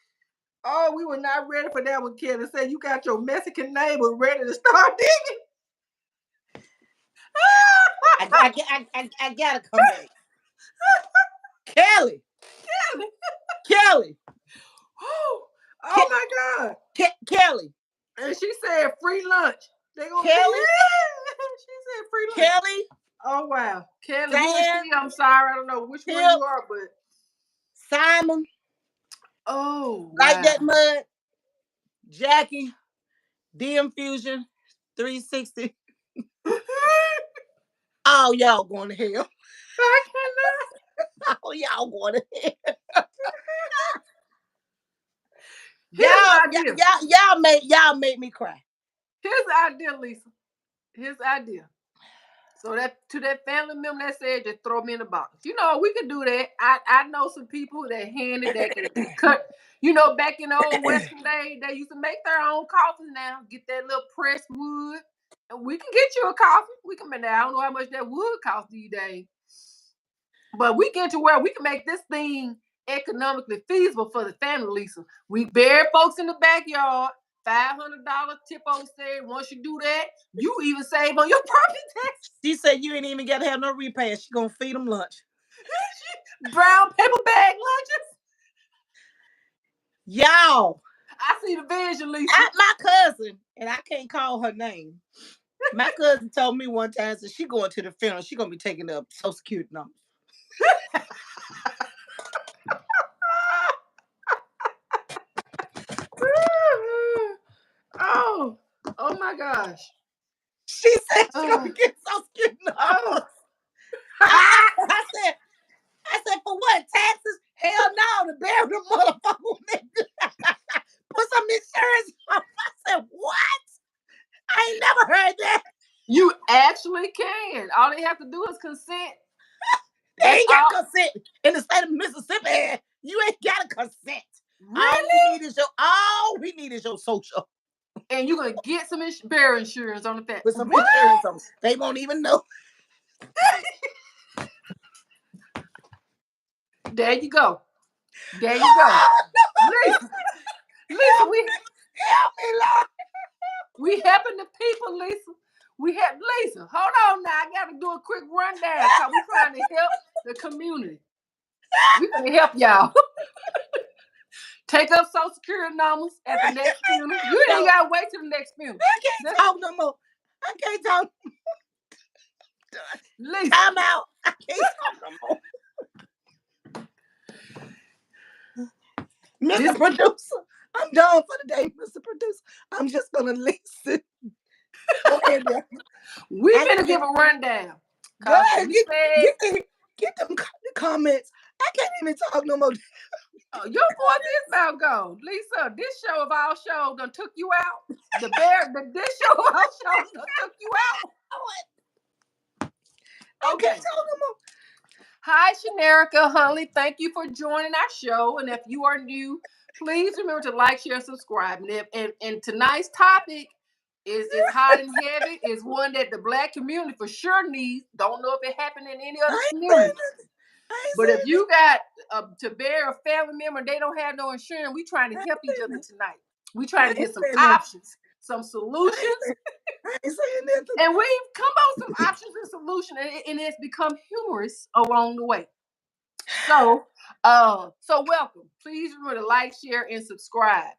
Oh, we were not ready for that one, Kelly. Say you got your Mexican neighbor ready to start digging. I gotta come back. Kelly. Oh my God. Kelly. And she said free lunch. They gonna Kelly. She said free lunch. Kelly. Oh wow. Kelly, I'm sorry. I don't know which one you are, but Simon. Oh, wow. Like that mud. Jackie. DM Fusion 360. All y'all going to hell. I cannot. All y'all going to hell. Y'all made me cry. Here's the idea, Lisa. Here's the idea. So that to that family member that said, just throw me in the box. You know, we could do that. I know some people that handed that can cut. You know, back in the old Western days, they used to make their own coffins now. Get that little pressed wood. And we can get you a coffin. We can make that. I don't know how much that wood costs these days. But we get to where we can make this thing economically feasible for the family, Lisa. We bury folks in the backyard. $500 Tipo said, once you do that, you even save on your property tax. She said you ain't even got to have no repast. She gonna feed them lunch. Brown paper bag lunches. Y'all. I see the vision, Lisa. My cousin, and I can't call her name. My cousin told me one time that she going to the funeral. She gonna be taking up Social Security numbers. Oh my gosh. She said she's gonna get Social Security numbers. I said, for what? Taxes? Hell no, to bury the motherfucker. Put some insurance on. I said, consent. They ain't got consent in the state of Mississippi. You ain't got a consent. Really? All we need is your social. And you're gonna get some bear insurance on the fact. With some insurance on. They won't even know. There you go. There you go. Lisa, we help me, Lord. We helping the people, Lisa. We help Lisa. Hold on now. I gotta do a quick rundown because we're trying to help the community. We're gonna help y'all. Take up Social Security numbers at the next funeral. You ain't gotta wait till the next funeral. I can't talk no more. I can't talk. Lisa. Time out. I can't talk no more. Mr. Producer, I'm done for the day, Mr. Producer. I'm just gonna listen. Go ahead, we finna give a rundown. Go ahead, get them comments. I can't even talk no more. Oh, your voice is about gone. Lisa, this show of all shows done took you out. This show of all shows done took you out. Okay. Talk no more. Hi, Shanerica Hunley. Thank you for joining our show. And if you are new, please remember to like, share, subscribe. And tonight's topic is hot and heavy. Is one that the Black community for sure needs. Don't know if it happened in any other community. But if you got to bear a family member and they don't have no insurance, we trying to help each other tonight. We trying to get some options, some solutions. I ain't saying nothing. And we've come up with some options and solutions, and it's become humorous along the way. So welcome. Please remember to like, share, and subscribe.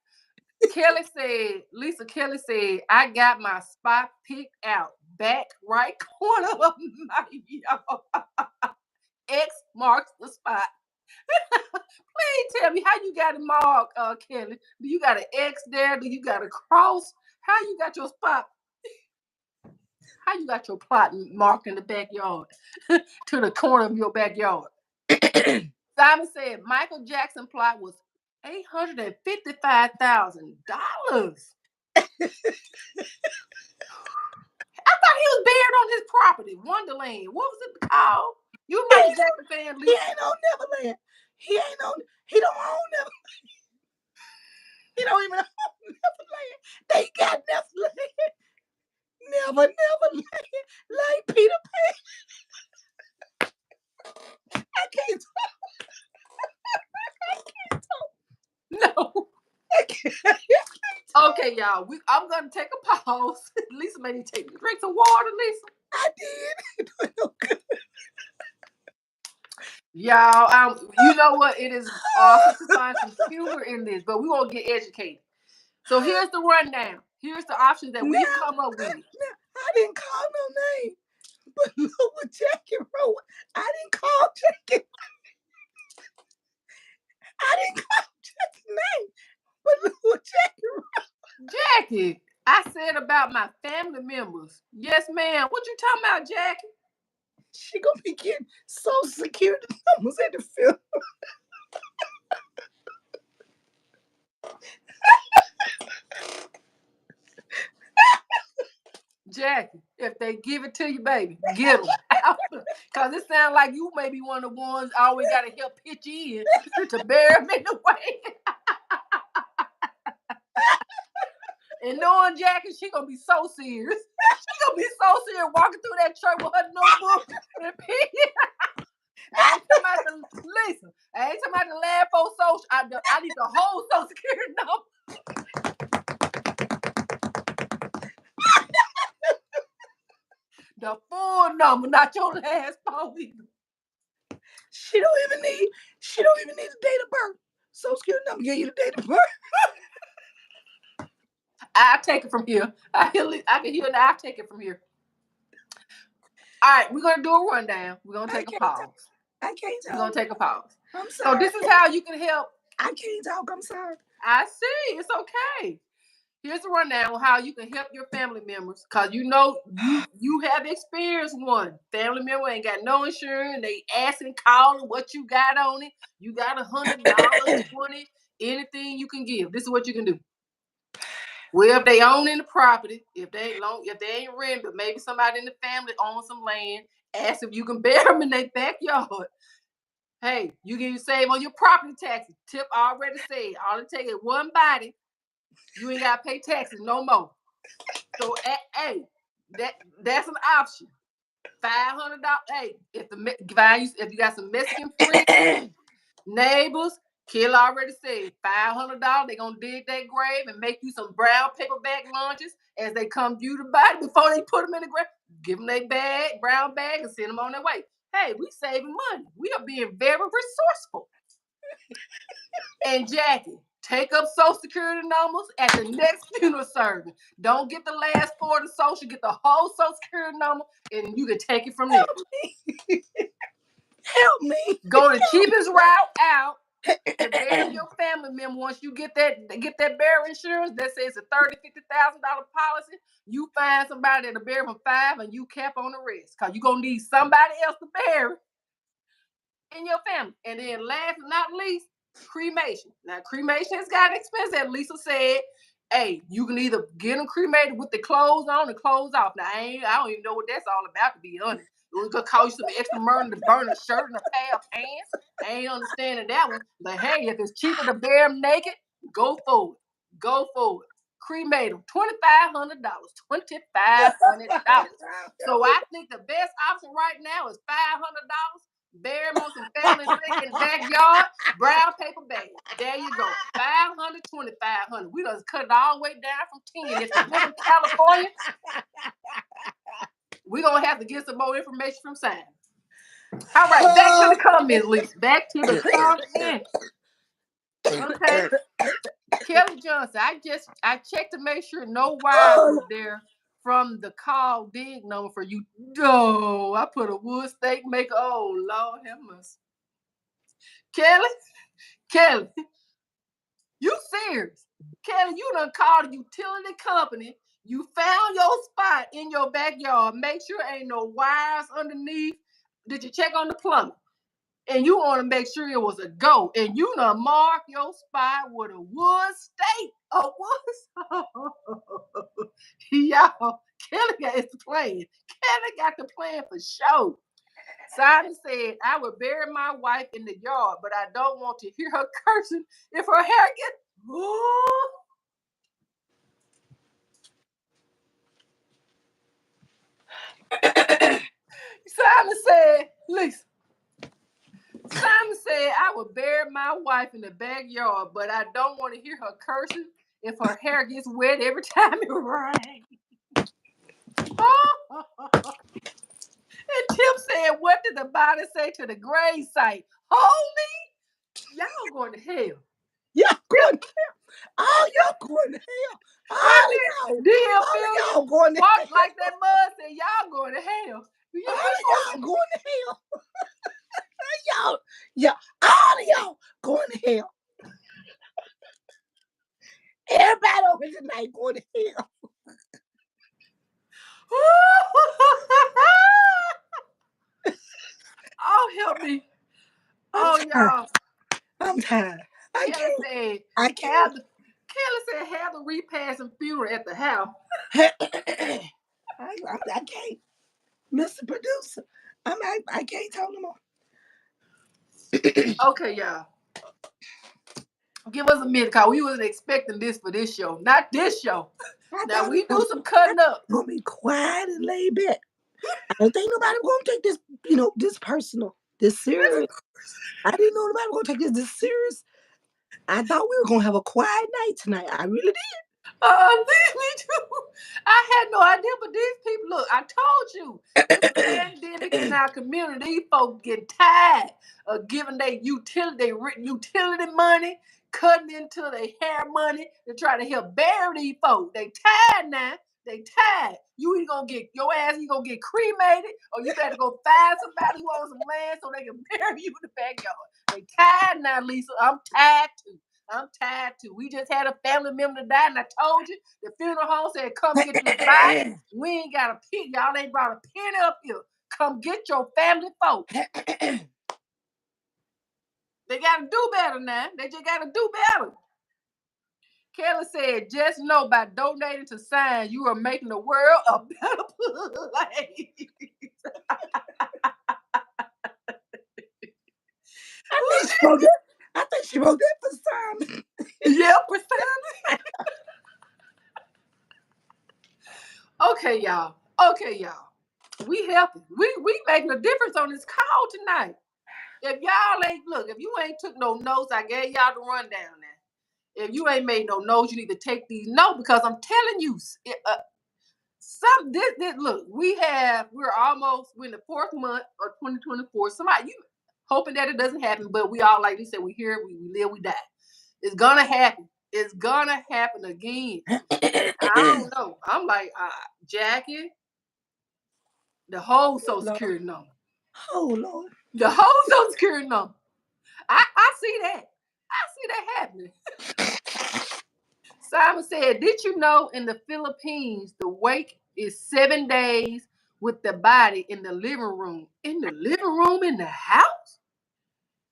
Lisa Kelly said, I got my spot picked out. Back right corner of my yard. X marks the spot. Please tell me how you got it marked, Kelly. Do you got an X there? Do you got a cross? How you got your spot? How you got your plot marked in the backyard to the corner of your backyard? Simon said Michael Jackson plot was $855,000. I thought he was buried on his property, Wonderland. What was it called? You a Michael Jackson fan, Lisa? He ain't on Neverland. He don't own Neverland. He don't even own Neverland. They got Neverland. Neverland. Like Peter Pan. I can't talk. No. I can't. Okay, y'all. I'm gonna take a pause. Lisa made me drink some water, Lisa. I did. No good. Y'all, you know what? It is awesome to find some humor in this, but we won't get educated. So here's the rundown. Here's the options that we've come up with. I didn't call no name, but look what Jackie wrote. I didn't call Jackie. I didn't call Jackie's name, but look what Jackie wrote. Jackie, I said about my family members. Yes, ma'am. What you talking about, Jackie? She gonna be getting Social Security numbers at the funeral. Jackie, if they give it to you, baby, get them out. Because it sounds like you may be one of the ones always got to help pitch in to bear them in the way. And knowing Jackie, she going to be so serious. She going to be so serious walking through that church with her notebook and pen. I ain't talking about listen, I ain't talking about the land for social. I need the whole Social Security number. The full number, not your last four either. She don't even need the date of birth. Social Security number give you the date of birth. I'll take it from here. I can hear it. I'll take it from here. All right, we're gonna do a rundown. We're gonna take a pause. I can't talk. We're gonna take a pause. I'm sorry. So this is how you can help. I can't talk. I'm sorry. I see. It's okay. Here's a rundown on how you can help your family members, because you know you have experienced one family member ain't got no insurance. They asking, calling what you got on it. You got $100, $20, anything you can give. This is what you can do. Well, if they own in the property, if they ain't rent, but maybe somebody in the family owns some land Ask if you can bury them in their backyard. Hey, you can save on your property taxes. Tip already said. All it takes is one body. You ain't gotta pay taxes no more. So, hey, that's an option. $500. Hey, if you got some Mexican friends, neighbors, Kill already said $500. They gonna dig that grave and make you some brown paper bag lunches as they come view the body before they put them in the grave. Give them their bag, brown bag, and send them on their way. Hey, we saving money. We are being very resourceful. And Jackie, take up Social Security numbers at the next funeral service. Don't get the last four of the social, get the whole Social Security number, and you can take it from there. Help me. Go the cheapest route out to bury your family member. Once you get that burial insurance that says a $50,000 policy, you find somebody that'll bury for $5,000 and you cap on the rest. Cause you're gonna need somebody else to bury in your family. And then last but not least, cremation. Now cremation has gotten expensive. As Lisa said, hey, you can either get them cremated with the clothes on and clothes off. Now I don't even know what that's all about, to be honest. It could cost you some extra money to burn a shirt and a pair of pants. I ain't understanding that one. But hey, if it's cheaper to bury them naked, go for it. Go for it. Cremate them. $2,500. $2,500. So I think the best option right now is $500. Bury them on some family drink in the backyard. Brown paper bag. There you go. 500, 2,500. We done cut it all the way down from 10. If you live in California, we're gonna have to get some more information from Sam. All right, back to the comments, Lisa. Back to the comments. Okay. Kelly Johnson, I checked to make sure no wires were there from the call dig number for you. No, I put a wood stake maker. Oh Lord have mercy. Kelly, you serious? Kelly, you done called a utility company. You found your spot in your backyard. Make sure ain't no wires underneath. Did you check on the plumbing? And you want to make sure it was a go. And you done mark your spot with a wood stake. A wood. Y'all, Kelly got the plan. Kelly got the plan for sure. Simon said, I would bury my wife in the yard, but I don't want to hear her cursing if her hair gets. Ooh. Simon said, listen. Simon said, I would bury my wife in the backyard, but I don't want to hear her cursing if her hair gets wet every time it rains. And Tim said, what did the body say to the grave site? Hold me? Y'all going to hell. Y'all going to hell. Oh, y'all going to hell. Oh, y'all going to hell. Like that mud said, y'all going to hell. Y'all going to hell. y'all, all of y'all going to hell. Everybody over tonight going to hell. Oh, help me. Y'all. I'm tired. I can't. Kelly said, have the repast and funeral at the house. I can't. Mr. Producer, I can't talk no more. Okay, y'all. Give us a minute, because we wasn't expecting this for this show. Not this show. Now, we do some cutting up. Gonna be quiet and laid back. I don't think nobody gonna take this, this personal, this serious. I didn't know nobody was gonna take this serious. I thought we were gonna have a quiet night tonight. I really did. Me too. I had no idea, but these people, look, I told you, the pandemic in our community, these folks get tired of giving their utility money, cutting into their hair money to try to help bury these folks. They tired now. They tired. You either gonna get your ass, you gonna get cremated, or you better go find somebody who owns some land so they can bury you in the backyard. They tired now, Lisa. I'm tired too. We just had a family member die, and I told you the funeral home said, "Come get your body." We ain't got a penny. Y'all ain't brought a penny up here. Come get your family folks. They gotta do better now. They just gotta do better. Kelly said, just know by donating to Sign, you are making the world a better place. I think she wrote that for Simon. Yeah, for Simon. Okay, y'all. Okay, y'all. We helping. We making a difference on this call tonight. If y'all ain't look, if you ain't took no notes, I gave y'all the rundown now. If you ain't made no notes, you need to take these notes because I'm telling you, this look, we're almost in the 4th month of 2024. Somebody you hoping that it doesn't happen, but we all like they said, we here, we live, we die. It's gonna happen. It's gonna happen again. I don't know. I'm like, Jackie, the whole Social Security number. Oh Lord. The whole Social Security number. I see that. I see that happening. Simon said, did you know in the Philippines, the wake is 7 days with the body in the living room? In the living room in the house?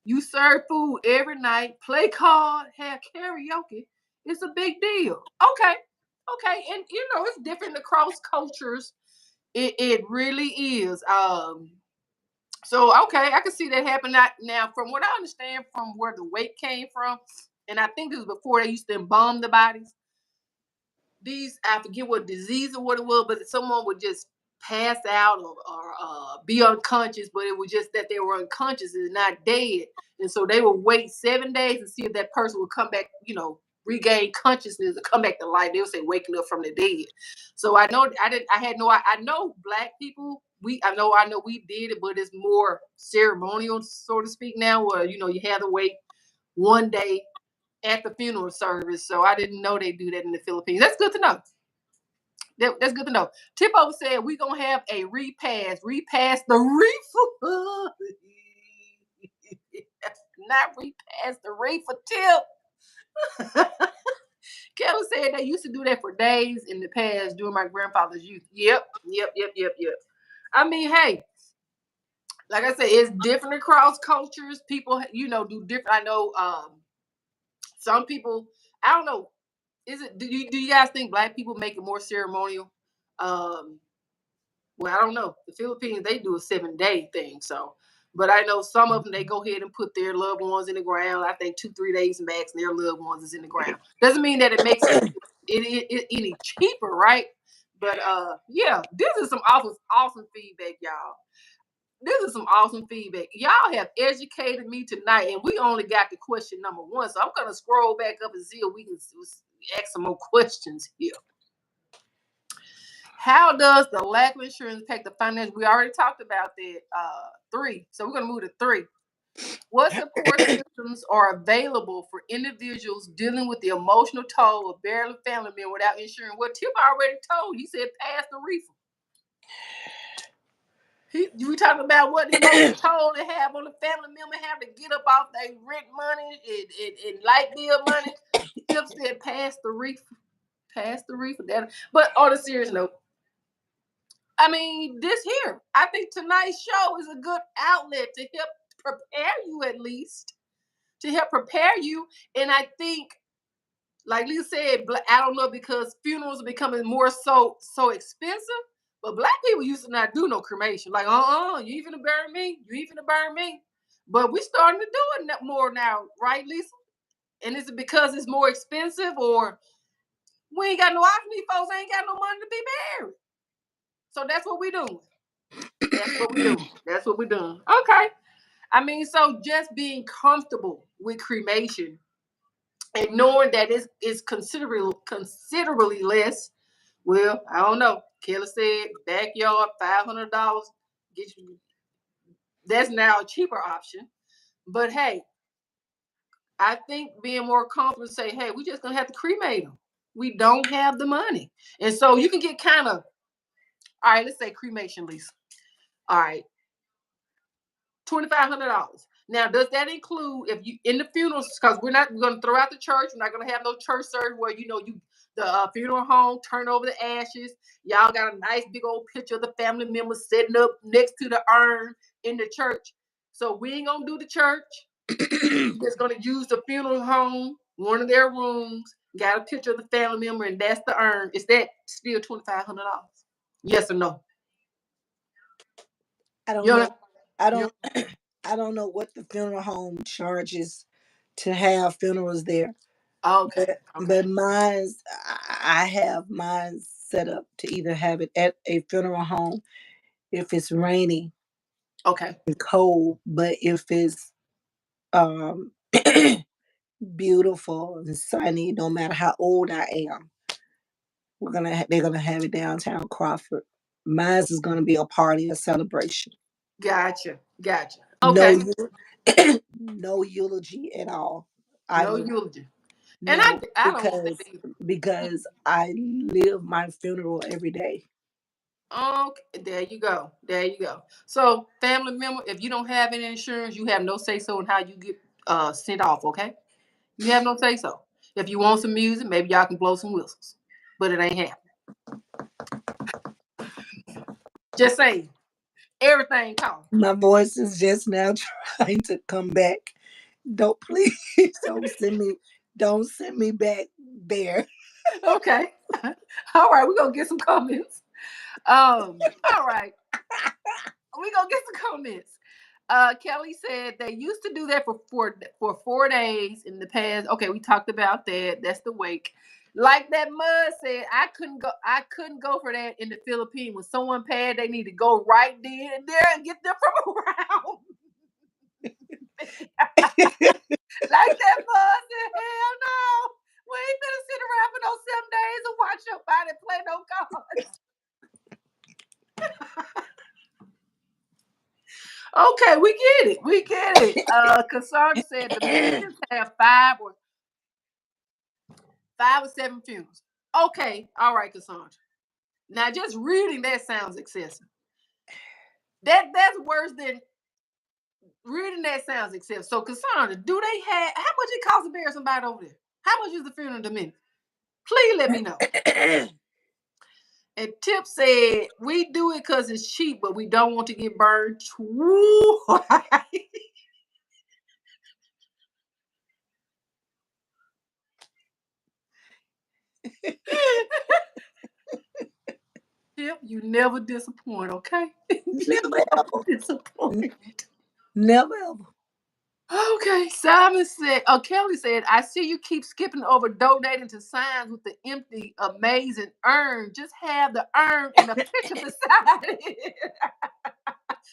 You serve food every night, play card, have karaoke. It's a big deal. Okay. Okay. And it's different across cultures. It really is. So okay, I can see that happen. Now, from what I understand, from where the weight came from, and I think this was before they used to embalm the bodies. I forget what disease or what it was, but someone would just pass out or be unconscious, but it was just that they were unconscious and not dead, and so they would wait 7 days to see if that person would come back, regain consciousness or come back to life. They would say waking up from the dead. So I know I know Black people. I know we did it, but it's more ceremonial, so to speak. Now, where you have to wait one day at the funeral service. So I didn't know they do that in the Philippines. That's good to know. That's good to know. Tipo said we're gonna have a repass. Repass the reefer. Not repass the reefer tip. Kelly said they used to do that for days in the past during my grandfather's youth. Yep. I mean, hey, like I said, it's different across cultures. People, do different. I know some people, I don't know. Do you guys think Black people make it more ceremonial? Well, I don't know. The Philippines, they do a 7-day thing. So, but I know some of them, they go ahead and put their loved ones in the ground. I think 2-3 days max, and their loved ones is in the ground. Doesn't mean that it makes it any cheaper, right? But yeah, this is some awesome feedback, y'all. This is some awesome feedback. Y'all have educated me tonight, and we only got the question number 1. So I'm gonna scroll back up and see if we can ask some more questions here. How does the lack of insurance impact the finance? We already talked about that. 3. So we're going to move to 3. What support systems are available for individuals dealing with the emotional toll of burying a family member without insurance? Well, Tip already told. He said pass the reefer. We talking about what the emotional toll they have on the family member, have to get up off their rent money and light bill money. Tip said pass the reefer. Pass the reefer. But on a serious note, I mean, I think tonight's show is a good outlet to help prepare you, at least to help prepare you. And I think, like Lisa said, I don't know, because funerals are becoming more so expensive. But Black people used to not do no cremation. Like, you even to bury me? You even to bury me? But we starting to do it more now, right, Lisa? And is it because it's more expensive, or we ain't got no option? These folks ain't got no money to be buried. So that's what we doing. That's what we're doing. Okay. I mean, so just being comfortable with cremation and knowing that it's considerably less. Well, I don't know. Kelly said backyard, $500. Get you. That's now a cheaper option. But hey, I think being more confident, say, hey, we just gonna have to cremate them. We don't have the money, and so you can get kind of. All right, let's say cremation, Lisa. All right, $2,500. Now, does that include, if you in the funerals? Because we're going to throw out the church. We're not going to have no church service where the funeral home turn over the ashes. Y'all got a nice big old picture of the family members sitting up next to the urn in the church. So we ain't gonna do the church. We're just gonna use the funeral home, one of their rooms. Got a picture of the family member, and that's the urn. Is that still $2,500? Yes or no? I don't know. I don't. I don't know what the funeral home charges to have funerals there. Okay. But mine's, I have mine set up to either have it at a funeral home if it's rainy Okay. and cold, but if it's um beautiful and sunny, no matter how old I am, they're gonna have it downtown Crawford. Mine's is gonna be a party, a celebration. Gotcha. Gotcha. No, Okay. no eulogy at all. I No will eulogy. And no I don't want that either. because I live my funeral every day. Okay, there you go. There you go. So, family member, if you don't have any insurance, you have no say so in how you get sent off. Okay, you have no say so. If you want some music, maybe y'all can blow some whistles, but it ain't happening. Just saying, everything costs. My voice is just now trying to come back. Don't please don't send me back there. Okay, all right, we're gonna get some comments. All right, we're gonna get some comments. Kelly said they used to do that for 4 days in the past. Okay, we talked about that. That's the wake. Like that mud said, I couldn't go for that in the Philippines. When someone passed, they need to go right then and there and get them from around. Like that mud said, hell no. We ain't gonna sit around for no 7 days and watch your body play no cards. Okay, we get it. We get it. Cassandra said Dominicans have five or seven funerals. Okay, all right, Cassandra. Now just reading that sounds excessive. That's worse than reading that sounds excessive. So Cassandra, do they have how much it costs to bury somebody over there? How much is the funeral in Dominican? Please let me know. And Tip said we do it because it's cheap, but we don't want to get burned twice. Tip, you never disappoint, okay? You Never never ever. disappoint. Never ever. Okay, Simon said, Kelly said, I see you keep skipping over donating to signs with the empty, amazing urn. Just have the urn and a picture beside it.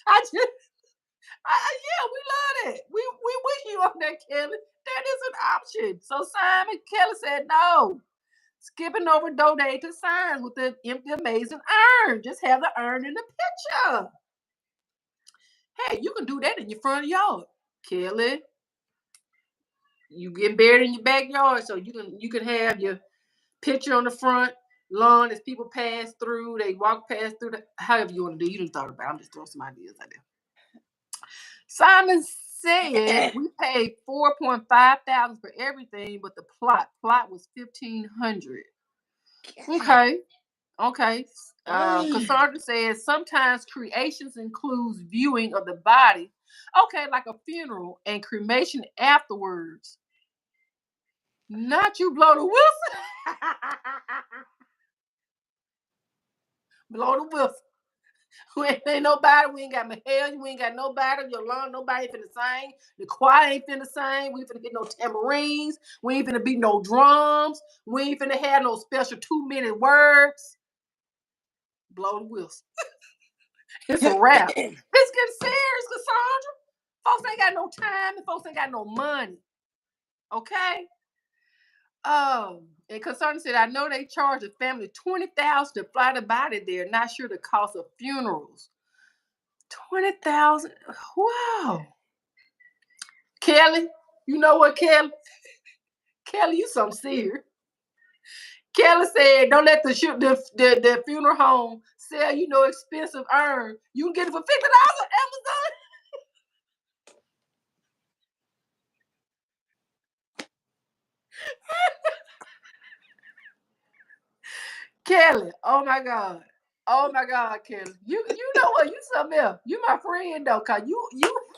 I just, yeah, we love that. We wish you on that, Kelly. That is an option. So Simon Kelly said, no, skipping over donate to signs with the empty, amazing urn. Just have the urn in the picture. Hey, you can do that in your front yard, Kelly. You get buried in your backyard, so you can have your picture on the front lawn as people pass through. They walk past through the however you want to do. You didn't thought about it. I'm just throwing some ideas out there. Simon said we paid 4,500 for everything, but the plot was 1,500. Okay, okay. Cassandra says sometimes creations includes viewing of the body. Okay, like a funeral and cremation afterwards. Not you blow the whistle. Blow the whistle. We ain't nobody. We ain't got Mahel. We ain't got nobody. Your lawn, nobody finna sing. The choir ain't finna sing. We ain't finna get no tamarines. We ain't finna be no drums. We ain't finna have no special 2 minute words. Blow the whistle. It's a wrap. It's getting serious, Cassandra. Folks ain't got no time and folks ain't got no money. Okay? And Cassandra said, I know they charge a family 20,000 to fly the body there. Not sure the cost of funerals. 20,000. Wow. Kelly, you know what, Kelly? Kelly, you some serious. Kelly said, don't let the funeral home sell you no expensive urn. You can get it for $50 on Amazon. Kelly, oh my God. Oh my God, Kelly. You know what? You something else. You my friend though, cause you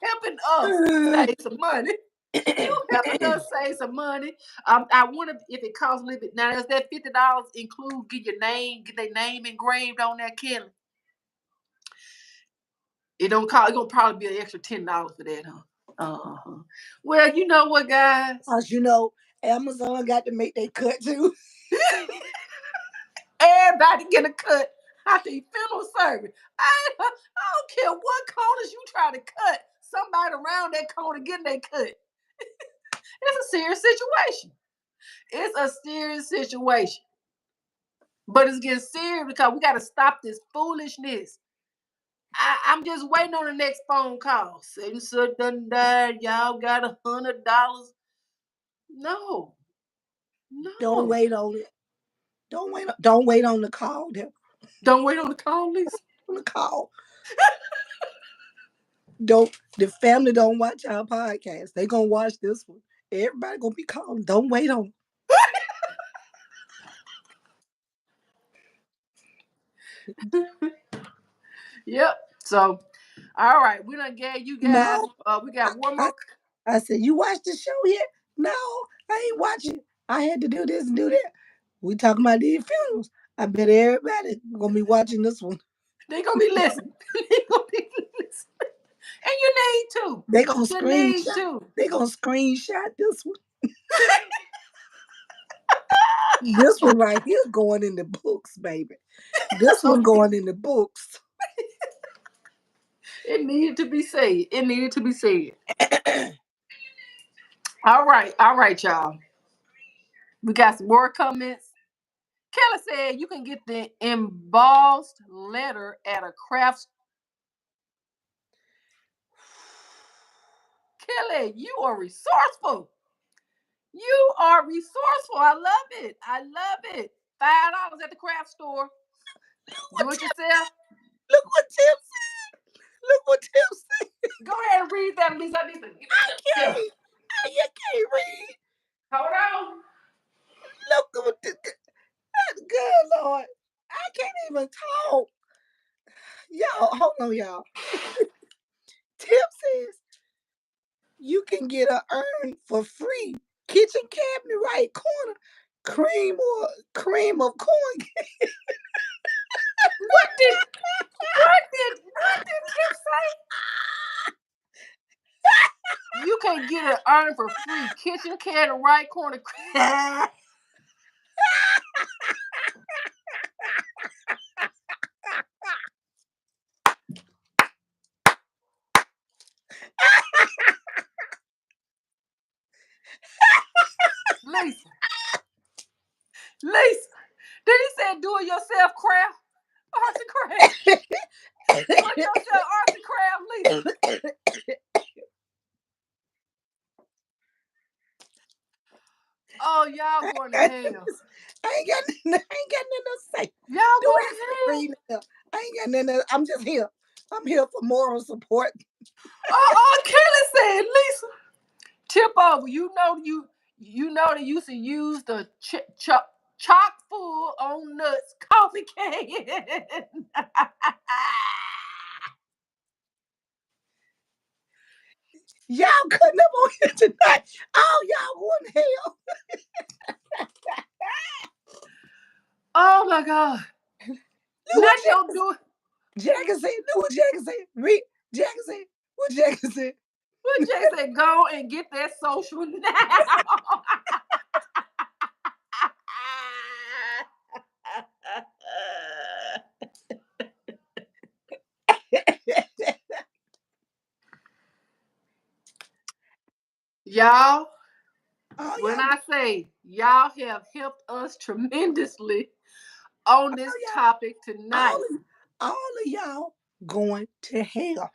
helping us save some money. You helping us save some money. I wonder if it costs a little bit. Now, does that $50 include get their name engraved on that, Kelly? It don't cost. It's gonna probably be an extra $10 for that, huh? Uh-huh. Well, you know what, guys? As Amazon got to make their cut too. Everybody get a cut after the funeral service. I don't care what corners you try to cut. Somebody around that corner getting their cut. It's a serious situation. It's a serious situation. But it's getting serious because we got to stop this foolishness. I'm just waiting on the next phone call. Say so done died. Y'all got $100. No, Don't no. wait on it. Don't wait on the call. Don't wait on the call, Lisa. On the call. Don't the family don't watch our podcast. They gonna watch this one. Everybody gonna be calling. Don't wait on. Yep. So, all right, we done gave you guys. No, We got one I, more. I said, you watched the show yet? No, I ain't watching. I had to do this and do that. We talking about these funerals. I bet everybody gonna be watching this one. They gonna be listening. They gonna be listening, and you need to. They gonna You need screenshot. to. They gonna screenshot this one. This one right here going in the books, baby. This one going in the books. It needed to be said. It needed to be said. All right, y'all. We got some more comments. Kelly said you can get the embossed letter at a craft. Kelly, you are resourceful. You are resourceful. I love it. I love it. $5 at the craft store. Do it yourself. Look what Tim said. Look what Tim said. Go ahead and read that, Lisa. I need to. I Yeah. can't. You can't read. Hold on. Look what good Lord. I can't even talk. Y'all, hold on, y'all. Tim says you can get an urn for free. Kitchen cabinet right corner. Cream of corn. What did Kim say? You can get an urn for free. Kitchen can the right corner. Lisa. Lisa. Did he say do it yourself craft? Arts and craft. Do it yourself arts and craft, Lisa. Oh, y'all going to hell. I ain't got nothing to say. Y'all going to hell. I ain't got nothing. I'm just here. I'm here for moral support. Kelly said, Lisa, tip over. You know they used to use the chock full on nuts coffee can. Y'all cutting up on here tonight. Oh, y'all going to hell. Oh my God. Not your do it. Jackson said, know what Jackson said? Read Jackson said. What Jackson said? What Jay said, go and get that social now. Y'all, when I say y'all have helped us tremendously on this topic tonight. All of y'all going to hell.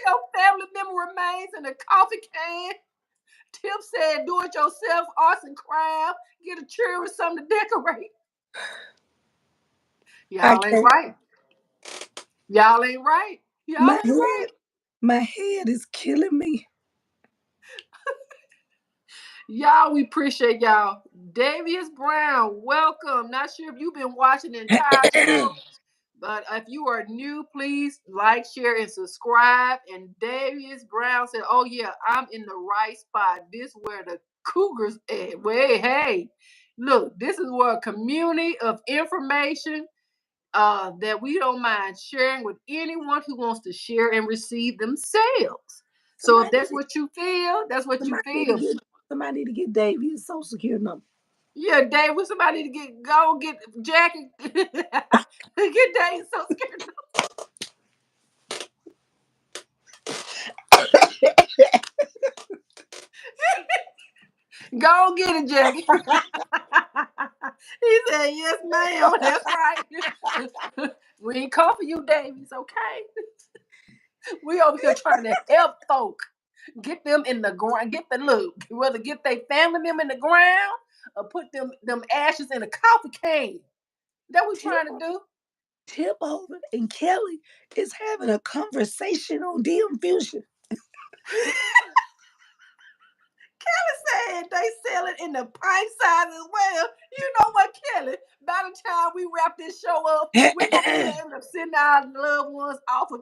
Your family member remains in a coffee can. Tip said, do it yourself, arts and craft. Get a chair or something to decorate. Y'all ain't right. Y'all ain't right. Y'all ain't right. My head is killing me. Y'all, we appreciate y'all. Davius Brown, welcome. Not sure if you've been watching the entire show, but if you are new, please like, share, and subscribe. And Davius Brown said, oh, yeah, I'm in the right spot. This where the Cougars at. Wait, hey, look, this is where a community of information that we don't mind sharing with anyone who wants to share and receive themselves. So if that's what you feel, that's what you feel. Somebody need to get Davey his social security number. Yeah, Dave, with somebody to go get Jackie, get Dave social security number. Go get it, Jackie. He said, yes, ma'am. That's right. We ain't come for you, Davies, okay? We over here trying to help folk. Get them in the ground. Get the look. Whether get their family them in the ground or put them ashes in a coffee can. That we trying to do. Tip over and Kelly is having a conversation on DM Fusion. Kelly said they sell it in the pint size as well. You know what, Kelly? By the time we wrap this show up, we're gonna be able to send our loved ones off for $20.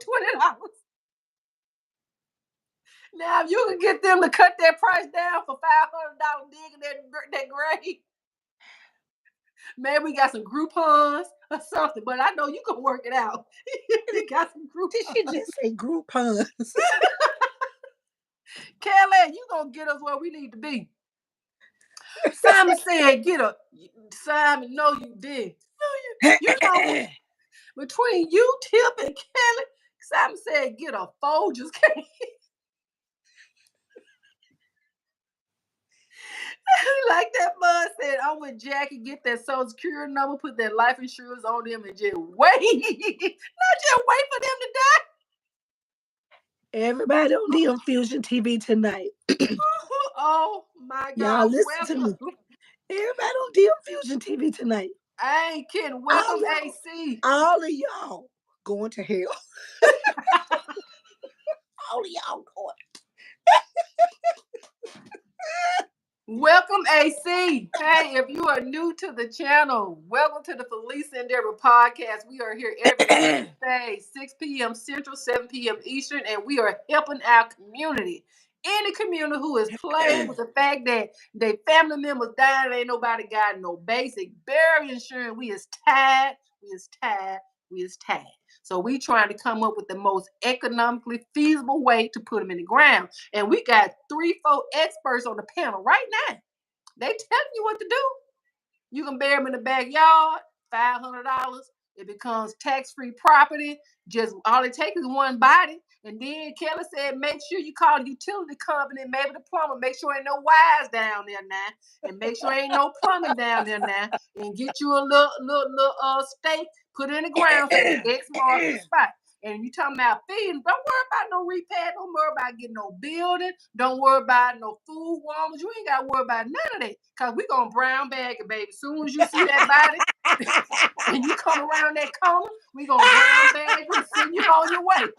Now, if you can get them to cut that price down for $500 digging that grave, maybe we got some Groupons or something. But I know you can work it out. You got some Groupons. Did she just say Groupons? Kelly, you gonna get us where we need to be. Simon said, "Get a Simon." No, you did. You know, between you, Tip, and Kelly, Simon said, "Get a Folgers can." Like that bud said, I'm with Jackie, get that social security number, put that life insurance on them, and just wait. Not just wait for them to die. Everybody on DM Fusion TV tonight. Oh my God. Y'all listen to me. Everybody on DM Fusion TV tonight. I ain't kidding. Welcome, AC. All of y'all going to hell. All of y'all going. Welcome, AC. Hey, if you are new to the channel, welcome to the Felisa and Deborah podcast. We are here every Wednesday, 6 p.m. Central, 7 p.m. Eastern, and we are helping our community. Any community who is playing with the fact that their family members died, ain't nobody got no basic burial insurance. We is tired. So we trying to come up with the most economically feasible way to put them in the ground. And we got 3-4 experts on the panel right now. They telling you what to do. You can bury them in the backyard, $500. It becomes tax-free property. Just all it takes is one body. And then Kelly said, make sure you call the utility company, maybe the plumber. Make sure ain't no wires down there now, and make sure ain't no plumbing down there now. And get you a little stake, put it in the ground so the X marks the spot. And you talking about feeding, don't worry about no repair, don't worry about getting no building, don't worry about no food warmers. You ain't got to worry about none of that, because we going to brown bag it, baby. As soon as you see that body and you come around that corner, we going to brown bag it and send you on your way.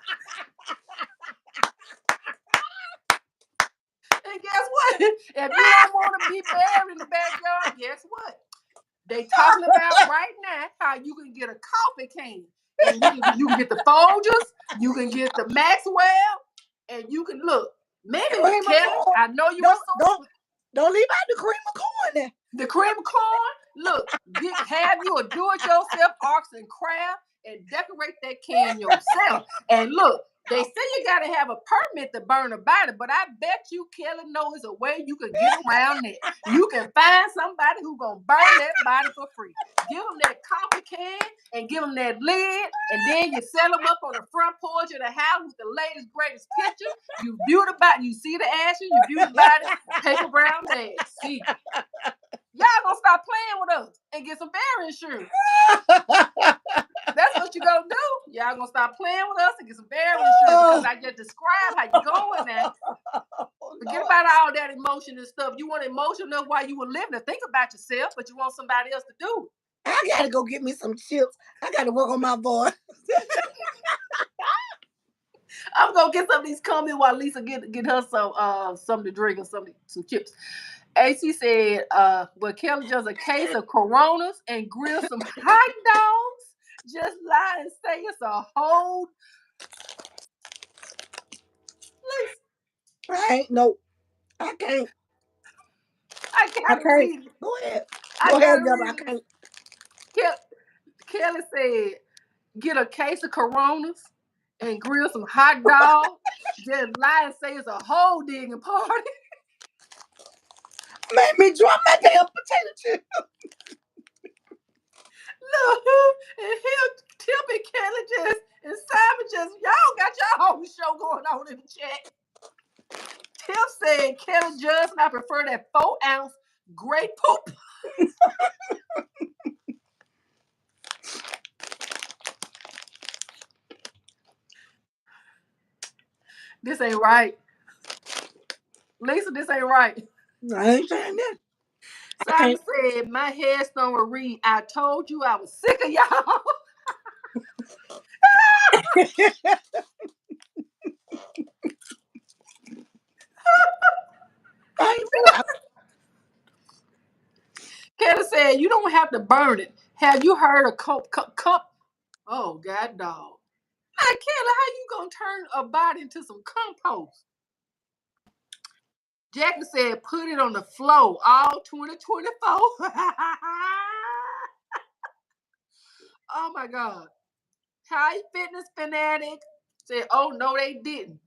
And guess what? If you don't want to be buried in the backyard, guess what? They talking about right now how you can get a coffee can. And you can get the Folgers, you can get the Maxwell, and you can look. Maybe Kelly, I know you don't leave out the cream of corn there. The cream of corn, look, have you a do-it-yourself arts and craft and decorate that can yourself. And look, they say you got to have a permit to burn a body, but I bet you Kelly knows a way you can get around it. You can find somebody who's going to burn that body for free. Give them that coffee can and give them that lid, and then you set them up on the front porch of the house with the latest, greatest picture. You view the body, you see the ashes, you view the body, paper brown bag. See. Y'all gonna stop playing with us and get some burial insurance. That's what you gonna do. Y'all gonna stop playing with us and get some burial insurance, because I just described how you going now. Forget about all that emotion and stuff. You want emotional while you were living to think about yourself, but you want somebody else to do it. I gotta go get me some chips. I gotta work on my voice. I'm gonna get some of these comments while Lisa get her something to drink or some chips. AC said, well, Kelly just a case of Coronas and grill some hot dogs. Just lie and say it's a whole. Right? No, I can't. I can't. Go ahead. Go ahead, Deborah. I can't. Kelly said, get a case of Coronas and grill some hot dogs. Just lie and say it's a hole digging party. Made me drop my damn potato chip. Look, and him, Tip and Kelly just, and Simon just, y'all got your whole show going on in the chat. Tip said, Kelly Johnson, I prefer that 4-ounce gray poop. This ain't right. Lisa, this ain't right. I ain't saying that. Simon said, my headstone will read, I told you I was sick of y'all. Kelly said, you don't have to burn it. Have you heard of cup? Oh, God, dog. Now, Kelly, how you gonna turn a body into some compost? Jackie said, put it on the floor all 2024. Oh, my God. High fitness fanatic said, oh, no, they didn't.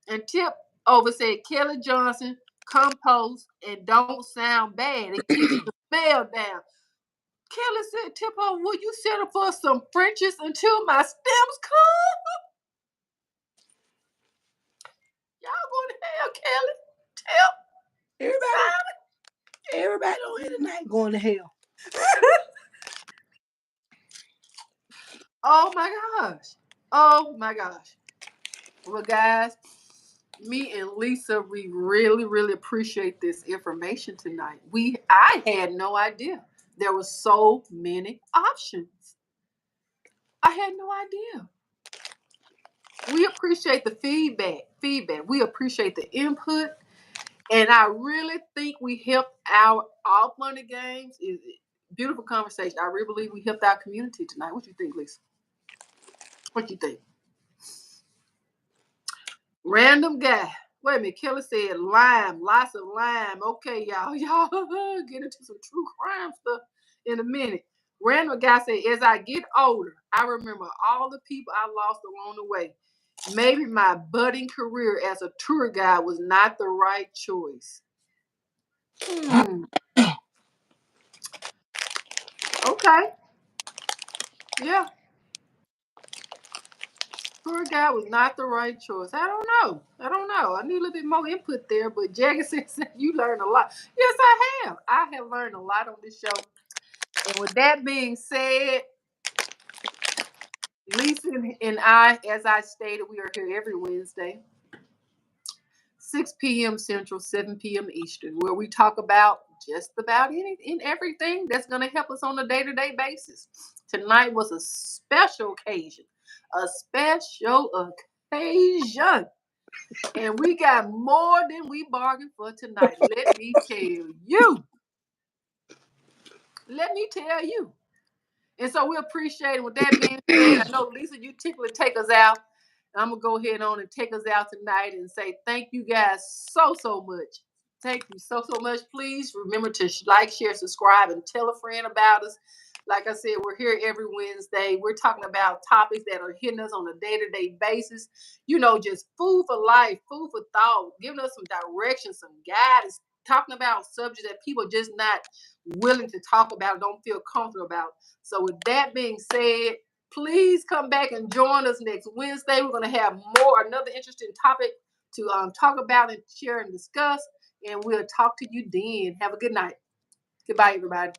And Tip over said, Kelly Johnson, compost, and don't sound bad. It keeps the smell down. Kelly said, Tipo, will you settle for some Frenchies until my stems come? Y'all going to hell, Kelly. Tip. Everybody on here tonight going to hell. Oh, my gosh. Oh, my gosh. Well, guys, me and Lisa, we really, really appreciate this information tonight. I had no idea there were so many options. I had no idea. We appreciate the feedback. We appreciate the input. And I really think we helped our All Money Games. Is beautiful conversation. I really believe we helped our community tonight. What you think, Lisa? What you think? Random guy. Wait a minute. Kelly said lime. Lots of lime. Okay, y'all. Y'all get into some true crime stuff in a minute. Random guy said, as I get older, I remember all the people I lost along the way. Maybe my budding career as a tour guide was not the right choice. Okay. Yeah. Tour guide was not the right choice. I don't know. I need a little bit more input there, but Jagger says you learned a lot. Yes, I have. I have learned a lot on this show. And with that being said, Lisa and I, as I stated, we are here every Wednesday, 6 p.m. Central, 7 p.m. Eastern, where we talk about just about anything, everything that's going to help us on a day-to-day basis. Tonight was a special occasion. And we got more than we bargained for tonight. Let me tell you. And so we appreciate it. With that being said, I know, Lisa, you typically take us out. I'm going to go ahead on and take us out tonight and say thank you guys so much. Thank you so much. Please remember to like, share, subscribe, and tell a friend about us. Like I said, we're here every Wednesday. We're talking about topics that are hitting us on a day-to-day basis. You know, just food for life, food for thought, giving us some direction, some guidance, talking about subjects that people are just not willing to talk about, don't feel comfortable about. So with that being said, please come back and join us next Wednesday. We're going to have another interesting topic to talk about and share and discuss. And we'll talk to you then. Have a good night. Goodbye, everybody.